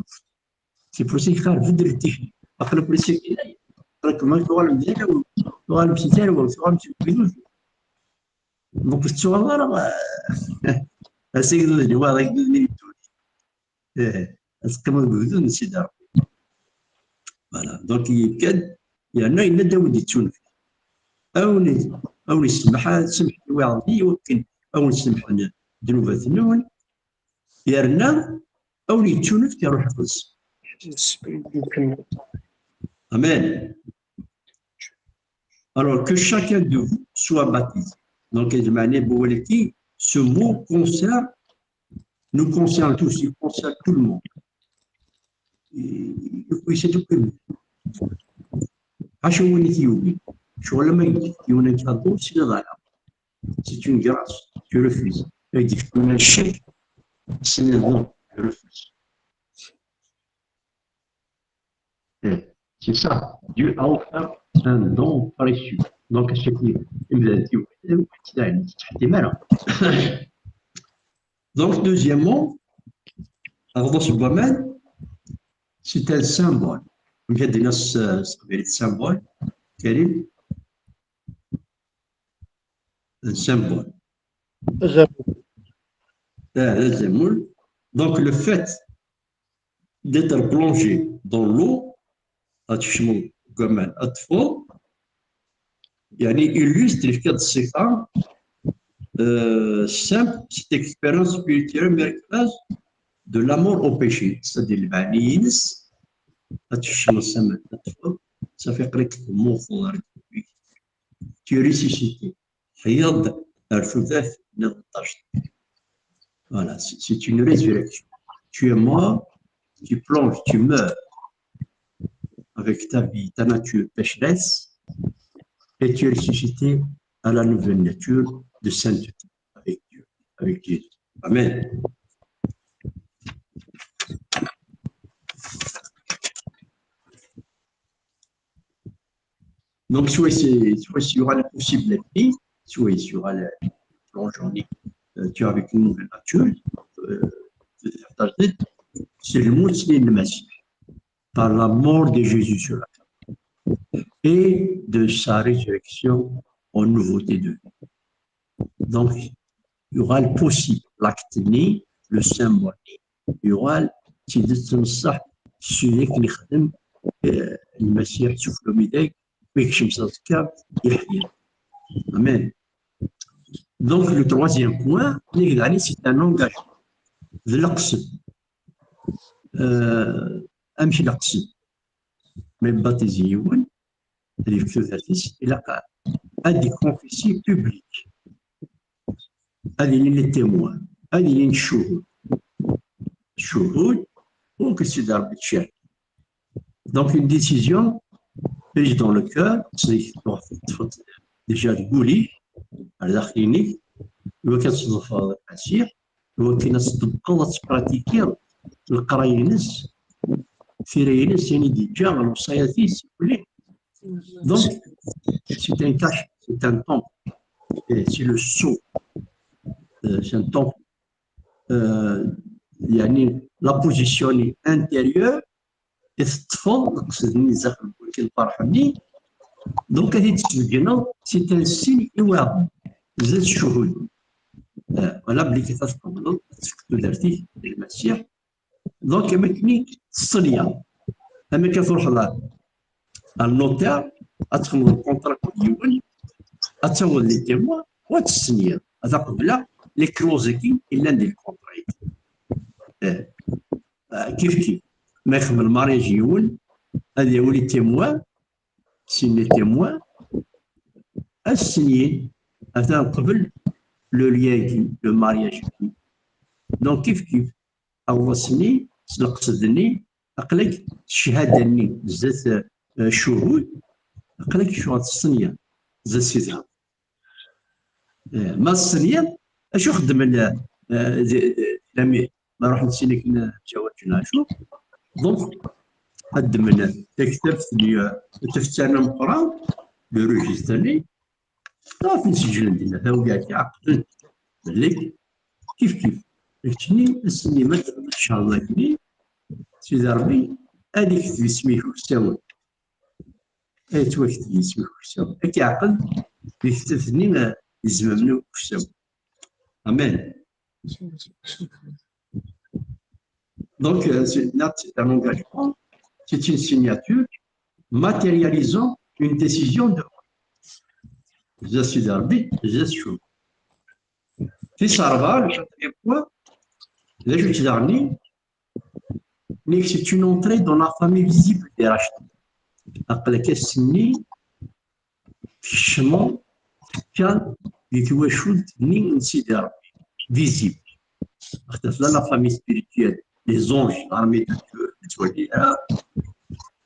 سي بروسي خار بدلتي اقل بروسي راك ما تقول مزيان وقال مشي تاع وقال مشي بدوز دونك الشغل راه سيد الجوار اللي اسكمل بدون نسيدها. Voilà. Donc il y en a une داود يتشون او يسمح لواحد يمكن او نسمح ذنوبات النون يرنا او يتشون في روح القدس. Amen. Alors que chacun de vous soit baptisé. Donc ce mot nous concerne tous, il concerne tout le monde. C'est tout le monde. C'est une grâce, tu refuses. Il dit que un chèque, c'est un don, tu refuses. C'est ça, Dieu a offert un don précieux. Donc, à chaque fois, il me dit, donc, deuxièmement, c'est un symbole. Il y a des symboles, Karim. Un symbole. Donc, le fait d'être plongé dans l'eau, يعني illustre في هذه الصفة simple, cette expérience spirituelle miraculeuse de l'amour au péché. C'est-à-dire, ça fait que tu es ressuscité. Voilà, c'est une résurrection. Tu es mort, tu plonges, tu meurs avec ta vie, ta nature pécheresse, et tu es ressuscité à la nouvelle nature de sainteté avec Dieu, avec Jésus. Amen. Donc, soit il y aura la possibilité, soit il y aura le plongeon, tu as avec une nouvelle nature, c'est le mot de Messie, par la mort de Jésus sur la croix et de sa résurrection en nouveauté de vie. Donc, il y aura le possible, l'acte né, le symbole, il y aura le celui qui خدم المسيح سفلو ميداك ويكشم صدقك يحيى. Amen. Donc, le troisième point, c'est un engagement. القصد أمشي القصد ما يبطيزي يون اللي في ثلاثيس إلى قال هذه كونفيسي بوبليك هذه لي تيموان هذه لي الشهود وكسيدار بالشارع. Donc une décision prise dans le cœur, c'est déjà تقولي على داخلينك وكتصدف العسير وكنصدق تبراتيكي القرايه نس في رينس يعني ديجا الوصاياتيس كلي. Donc c'est un cache, c'est un temple, c'est le sceau, c'est un temple. يعني la position intérieure تتفضل نقصدني زاخل كيفرحني. دونك هذه تسجلنا سي ان سين ايواء زاد الشهود ولا بلي كتفضل تفكتو درتي المسيح. دونك ما كاين الصليه اما كتروح النوتير ادخل الكونترا ديال اتول لي تيموا وتسنيه هذا قبل لي كلوزيكي الا ندير الكونترا كيف ما يخدم المارياج يول هذا هو لي تيموا سين لي تيموا السنين هذا قبل لو ليان لو مارياج. دونك كيف اول سني سلقصدني اقلك شهادني زات شهود اقلك شو الصنيه زات سيزها ما الصنيه اش خدم لامي ما راح نسينك نتزوجنا شوف. دونك قد من كتبت لي تفتنا القران لو ريجيسترني صافي نسجل دينا تا وقعت عقدت بالك كيف كتبني السنيمه ان شاء الله كني سيدي ربي هذيك في سميتو كساون توكتب سميتو كساون هكا عقل كتبتني الزمامنو كساون. Amen. Donc, c'est un engagement, c'est une signature matérialisant une décision de je suis arbitre, je suis. في Sarval, le quatrième point, là je suis dernier, c'est une entrée dans la famille visible des racheteurs. Après la سني في الشمال كان يتواشد من سيدي ربي visible. اختفى la famille spirituelle. Les anges, l'armée de Dieu,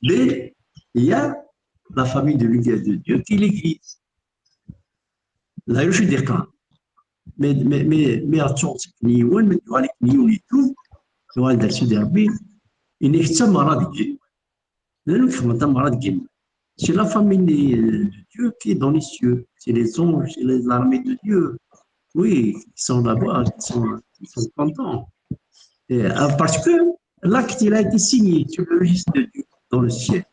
mais il y a la famille de l'Église de Dieu qui est l'Église. Là, je suis d'accord. Mais à tout ce qui est mais tu vois les clients et tout, tu vois le dessus d'herbe, il n'est pas malade de Dieu. C'est la famille de Dieu qui est dans les cieux. C'est les anges, c'est l'armée de Dieu. Oui, ils sont là-bas, ils sont contents. Parce que l'acte il a été signé sur le registre de Dieu dans le ciel.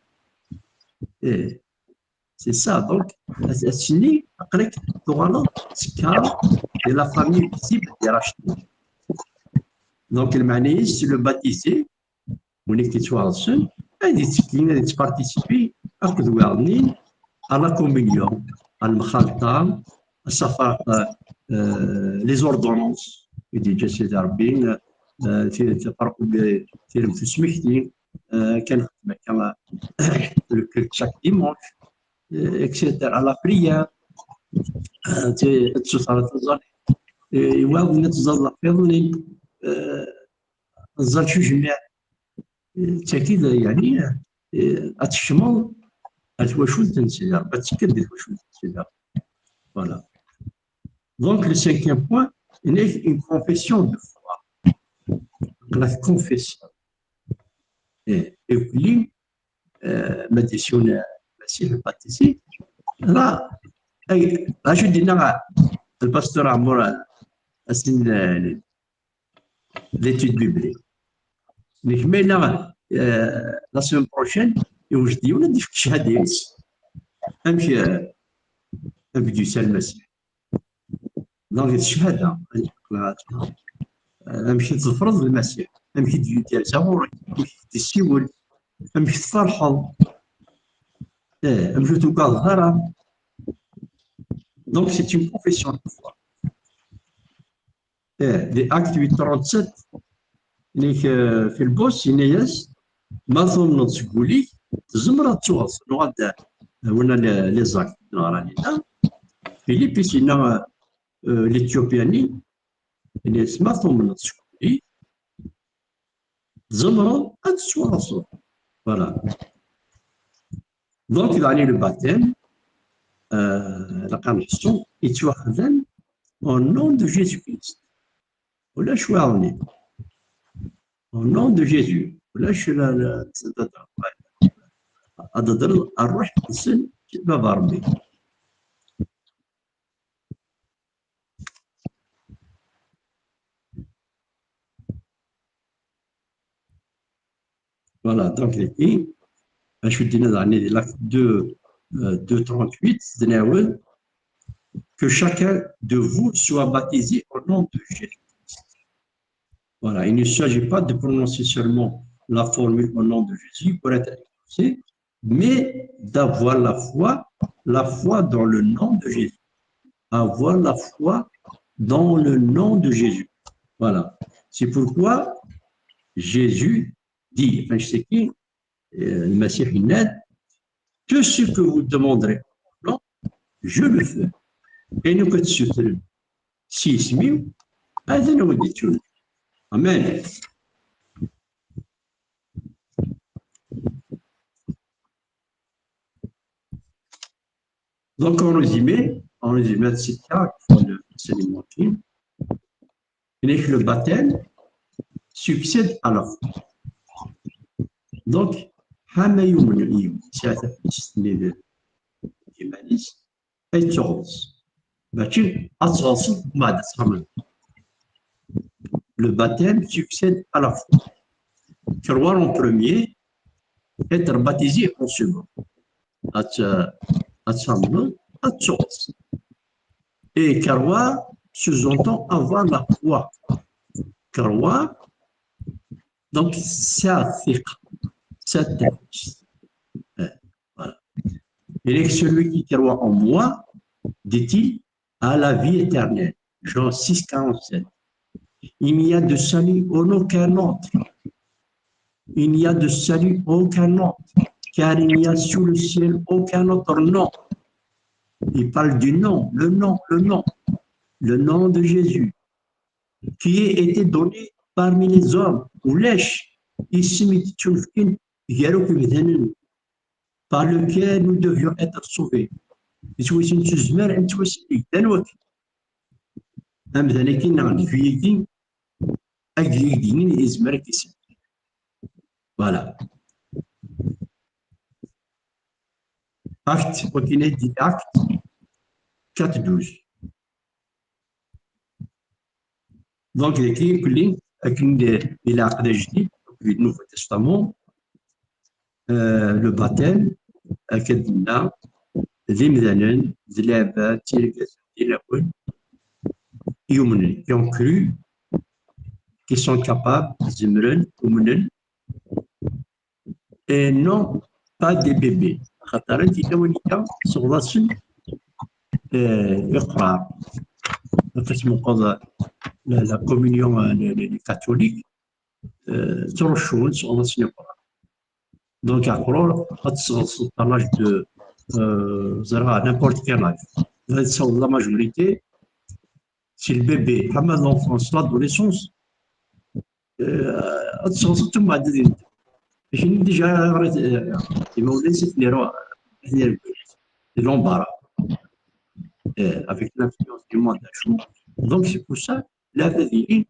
C'est ça, donc, signé après c'est la famille visible des rachetés. Donc, le mané, c'est le baptisé, on est qu'il soit seul, et il participer à la communion, à la mkhalta, à les ordonnances اللي جا سيدي ربي تفرقوا في سميكتي كنخدم هكا chaque dimanche اكسيتيرا لا بريير تصرف الزر يواو نتزلق في ظني الزر شو جميع تأكيد يعني أتشمل أتوشول تنسير أتكد أتوشول تنسير voilà donc le cinquième point il est une confession de foi la confession et كلي ما ديسيون مسيح الباتيسي لا اش دينا الباستور عمور اسن l'étude biblique نكملنا لا سيمين بروشين يوجد ندير في الشهاده ياس امشي ابدو يسال المسيح دونك الشهاده امشي تفرض المسيح امشي ديال زاوري امشي تسيول امشي تفرحوا امشي توقع ظهرها دونك سي اون كونفيسيون دو فوا لي اكت 837 ليك في البوست يناياس ما ظن تقولي زمرة تواصل نغدا هنا لي زاك راني فيليبي سينا ليثيوبياني اللي ما ظن تقولي زمرة تواصل فوالا دونك يعني لو باتيم لقى نحسو يتواخذن au nom de Jésus-Christ ولا شوارني au nom de Jésus ولا شلا أددر الروح السن باب ربي voilà donc les je dis dans l'acte 2:38 de que chacun de vous soit baptisé au nom de Jésus. Voilà, il ne s'agit pas de prononcer seulement la formule au nom de Jésus pour être exaucé, mais d'avoir la foi dans le nom de Jésus. Avoir la foi dans le nom de Jésus. Voilà. C'est pourquoi Jésus dit, enfin, je sais qui, le Messie Hined, tout ce que vous demanderez, non, je le fais. Et nous que tu sais, si c'est mieux, هذا هو الدين. Amen. Donc, en résumé de cette carte, le enseignement film, le baptême succède à la foi. Donc, حما يؤمن اليوم ساعة في الإيمانيس أي تغلص ماشي أتغلص بعد تخمم. Le baptême succède à la foi. Croire en premier, être baptisé en second. Et croire sous-entend avoir la foi. Croire, donc c'est voilà. Et celui qui croit en moi, dit-il, a la vie éternelle. Jean 6:47. Il n'y a de salut en aucun autre. Il n'y a de salut aucun autre, car il n'y a sous le ciel aucun autre nom. Il parle du nom, le nom de Jésus, qui a été donné parmi les hommes, ou lèche, par lequel nous devions être sauvés. Voilà. Acte, quand il est dit acte 4:12. Donc, il a acte du Nouveau Testament, le baptême, qui ont cru, qui sont capables, et non pas des bébés. la communion les catholiques ترشون on enseigne pas. Donc يعقلوا تصل à l'âge de n'importe quel âge. La majorité c'est le bébé. Pendant l'enfance, l'adolescence تصل ثم بعد j'ai déjà immobilisé l'embarras avec l'influence du monde. Donc c'est pour ça la vie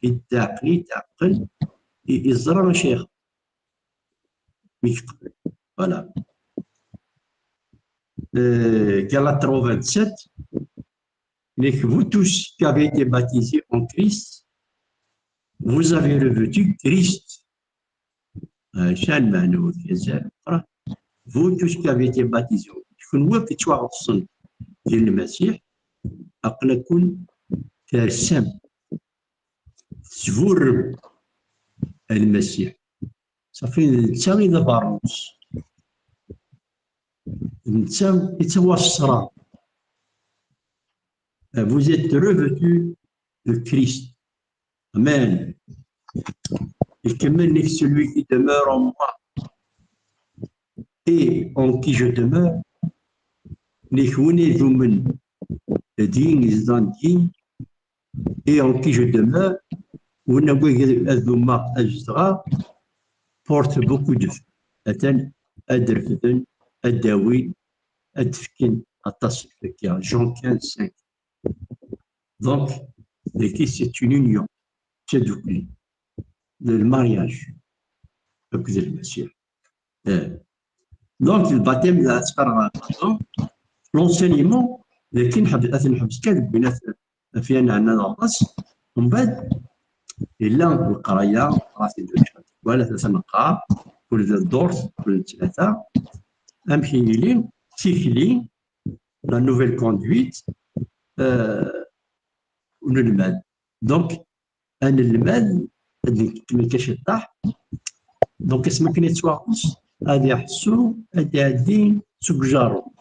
يتعقل يزرع مشايخ voilà. Galates 27, mais que vous tous qui avez été baptisés en Christ, vous avez revêtu Christ. Vous tous qui avez été baptisés, كون وقت توعصن ديال المسيح عقل كون ترسم تفور المسيح صافي تساوي دبارونس نتساوي يتوصل. Vous êtes revêtus de Christ. Amen. Et que même celui qui demeure en moi et en qui je demeure, et en qui je demeure, porte beaucoup de Jean 15, 5. Donc, c'est une union, c'est le mariage. Donc, le baptême, l'enseignement, لكن نحبس كان بينات فينا عندنا الراس ومن بعد الا القرايه راسي ولا ثلاثه نقرا كل دور كل ثلاثه امشي لي سيكلي لا نوفيل كوندويت ونلمد. دونك انا المال اللي كيشطح دونك اسمك نيتواقص غادي يحسوا غادي عادين سوق جارو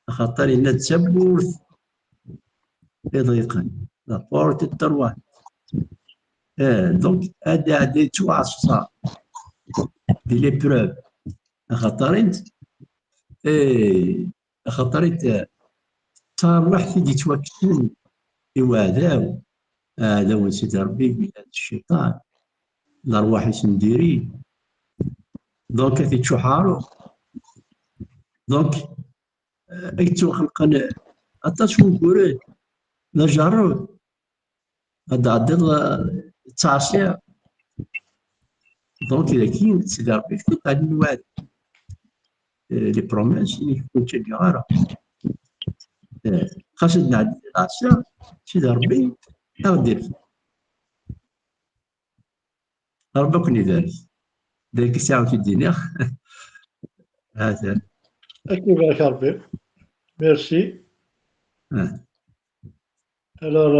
خاطر إلا تسبورت ضيقا لابورت التروات. دونك هذا عادي توعصا دي لي بروف خاطر انت صار واحد يجي يتوكل يواداو هذا هو سيدي ربي بلاد الشيطان الارواح يسنديرين دونك تيتشحارو دونك ايتو خلقنا اتاشو نقول نجرب هذا عدل التعصير دونك اذا كاين سيدي ربي كنت غادي نوعد لي بروميس اللي كنت غاره خاصنا نعدي العصير سيدي ربي غادير ربي كون يدار ذاك الساعه تدينا هذا أكيد بارك ربي. Merci. Alors,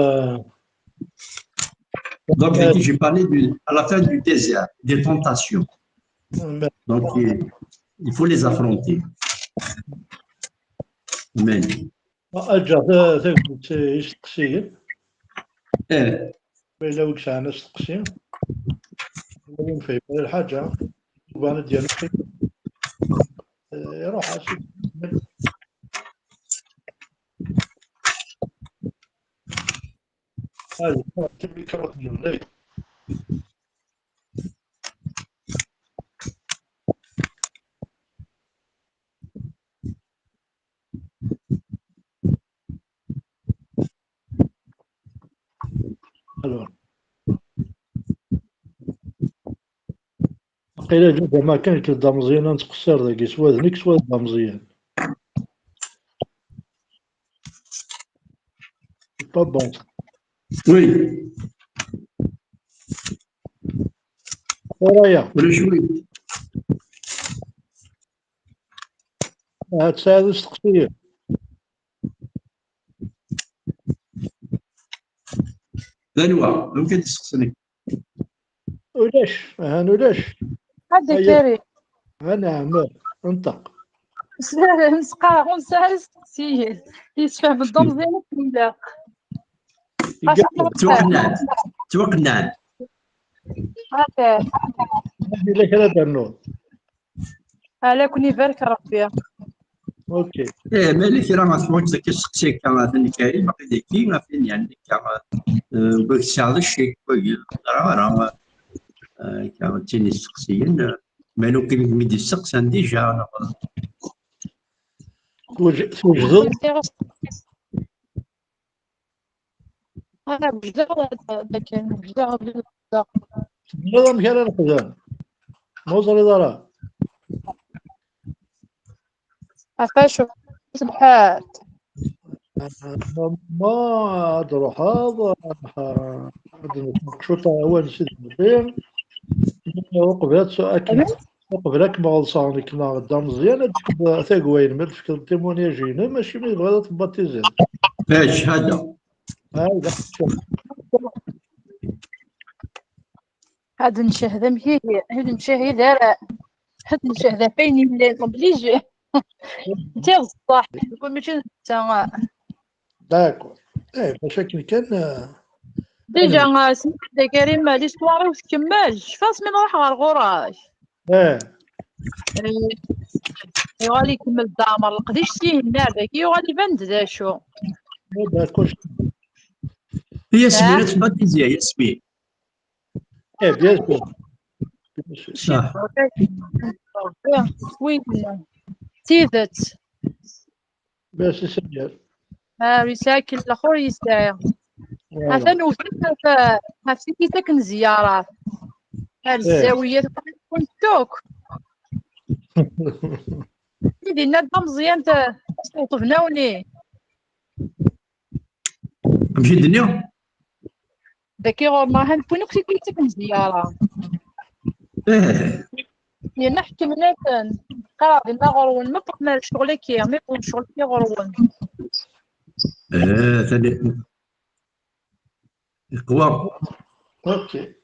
donc j'ai parlé à la fin du désert, des tentations. Donc il faut les affronter. Amen. أرجع تقصير إلا وكش عنا تقصير وين في الحاجة وانا ديالو يروح عشي هذه تبي كرة جملة. Alors قيلا جدا ما كان كدا مزيان نتقصر ذاك سوا ذنك سوا دا مزيان با بون. وي ورايا ولا شوي هاد ساعة تقصير دلوا ممكن تسقسني ولاش ولاش هذا كاري انا عمال انطق نسقى ونسال السقسيين يسفهم بالضم زين ولا توقنعت هاكا إلا كان بنون. على كوني بارك ربي. اوكي مالك راه ما تفوتش ذاك الشخصيه كان ثاني كاين باقي ذيكي ما فين يعني كان باش تشعل الشيء راه كان تيني الشخصيه مالو كي ميدي الشخص عندي جا توجد انا بجدا ذاك بجدا نظام كان الخزان موصل إدارة عفاش سبحات ما أدرو هذا شوطة أول سيد مدير وقبلت سؤال وقبلك ما غلصاني كنا قدام مزيان هذيك ثاقوين ما تفكر تيمونياجينا ماشي ما يبغى تباتيزين باش هذا هذا هاد نشهد مهي هاد نشهد هاد نشهد فين اللي اوبليجي انت الصح يكون ماشي انت داكور ايه مشاكل كان ديجا سمعت كريم ليستوار واش كملش فاس من راح على الغراش ايه يغالي يكمل الدامر القديش سيه هناك يغالي بند ذا شو داكور هي سميرة باتيزيا هي سمير ايه بيان سور صح وين تيذت باش يسجل رساكل الاخر يساعد حتى نوفيت نفسي ساكن زيارات الزاوية تكون توك سيدي نادى مزيان توطفناوني مشي الدنيا داكي غور ما هنكونو كي ساكن زيارة لأن حكمنا قاعدين غرون ما بقنا الشغل كي ما يكون شغل كي غرون ثاني القوى اوكي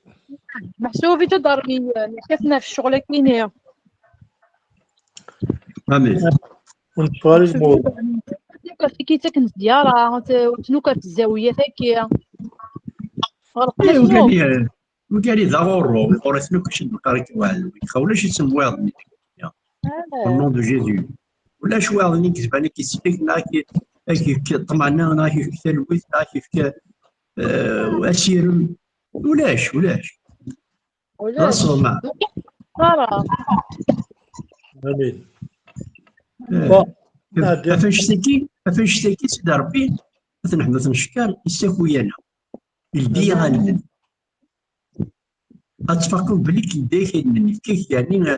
محسوبي تضربي كيفنا في الشغل كينيا امين ونتفارج الموضوع كي تكن زيارة وتنوكا في الزاوية ثاكية وقال لي ضرورو ورثنا كلشي بقارك والو خولاش يسمى واضني النون دو جيزو ولا شو واضني كتب عليك كيسبيك كيف طمعنا كيف تلوث كيف واسيرم ولاش راسو مع امين فاش تاكي سيدي ربي مثلا حنا تنشكر يساكويانا البيئة غالبا غتفكروا بلي كيداير مني كيف يعني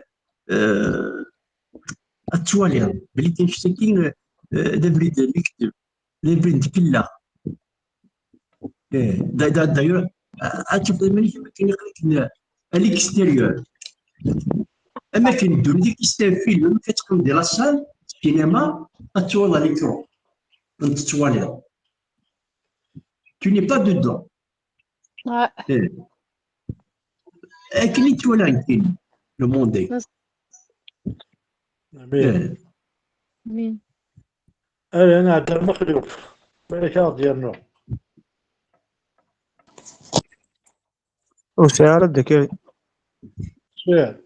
التوالير بلي كنشتكي دابريد نكتب دابريد كلا داير غتشوف ملي كاين يقلك الاكستيريور اما كندير ديك فيلم كتقوم ديال لاصال السينما غتولى ليكرو التوالير tu n'es pas dedans. أكيد ولا يمكن لو موندي. امين انا عاد المخلوف بالك ديالنا وسعر الذكاء سؤال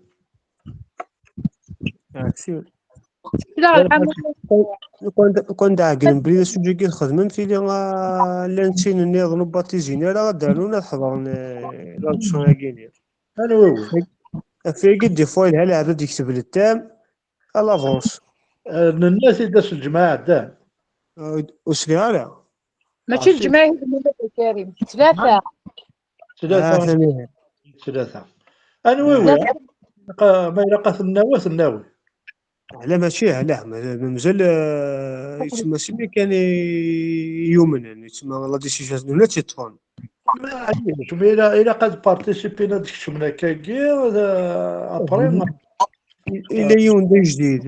لا كون عاقلين بلي سوجي كيخدم في لي نسين نيض باتيزيني راه دارنا الحضر لانشون كاينين انا وي في قد دي فوا الهلا عاد يكتب للتام الافونس الناس اللي داس الجماعه دام وسكالا ماشي الجماهير كريم ثلاثه انا وي ما يلقى الناوي على ماشي علاه مازال يتسمى سمي كان يومن يتسمى لا ديسيجن ولا تيطفون ما عليش الى قد بارتيسيبينا ديك الشمله كاكي ابري الى يوم جديد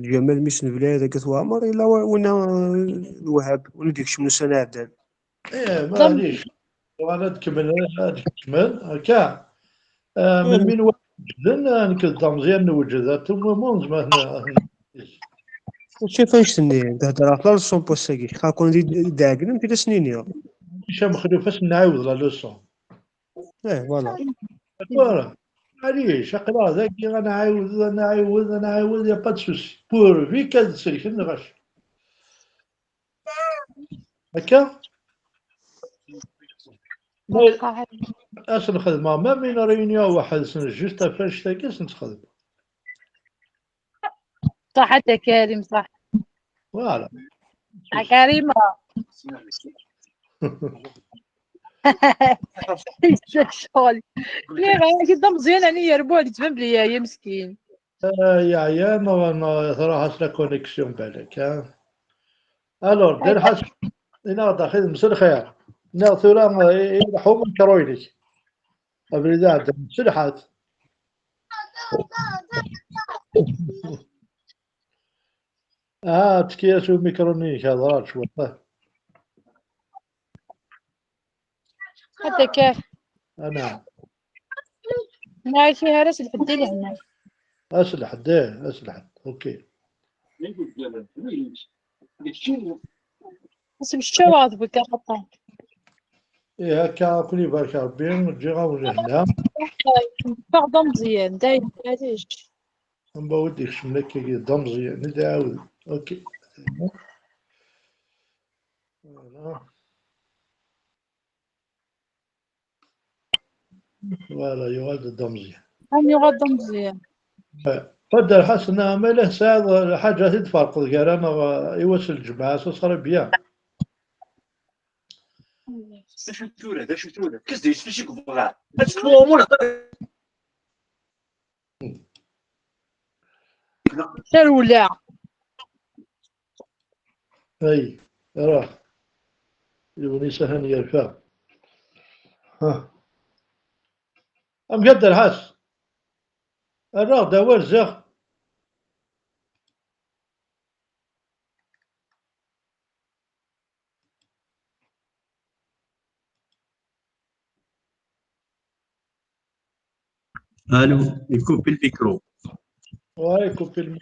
جمال ميسن بلا هذاك توامر الا ونا الوهاب ولا ديك الشمله سنه عدان معليش وانا نكمل هكا من مين جدا نكذب مزيان نوجد ثم مونز ما شي فاش تني تهضر على الصون بوساكي خاكون داكن في سنين مش مخلوفاش نعاود لا لوسون. Eh, voilà. فوالا معليش اقرا ذاكي غنعاود يا با دو سوسي بور في كاد سيكشن غاش هكا. نبقى اش نخدمها ما بين ريونيون واحد سنة جوست افاش تاكس نتخدم. صح حتى كريم صح. فوالا كريمة شغل لي غير كده مزيان يعني يربو هذيك تبان بلي يا مسكين. يا عيان صراحة لا كونيكسيون بالك ها. الور دير حاجة انا داخل مسل خير نا ثورة يلحو من كروينيك أبريدات مسلحات. تكياسو ميكرونيك هذا راه شوي. حتى كيف انا ما فيها راس الفديل هنا. اسلح اوكي. بس بالشواط بك حطها. إيه هكا كوني بارك ربي نجي غنولي هنا بعض مزيان دايما علاش. نبوديك شملك كي ضمزي ندعاود اوكي. فوالا يغاد الضمزي. راني غادا مزيان. قدر حسنا ما له ساعة حاجة تفرق غير انا يوصل الجماعة صار بيان. شرولا اي راه يبني سهل يرفع. ها ام قدر حس الراه دوار زغ. الو يكون في الميكرو. وهاي كوبي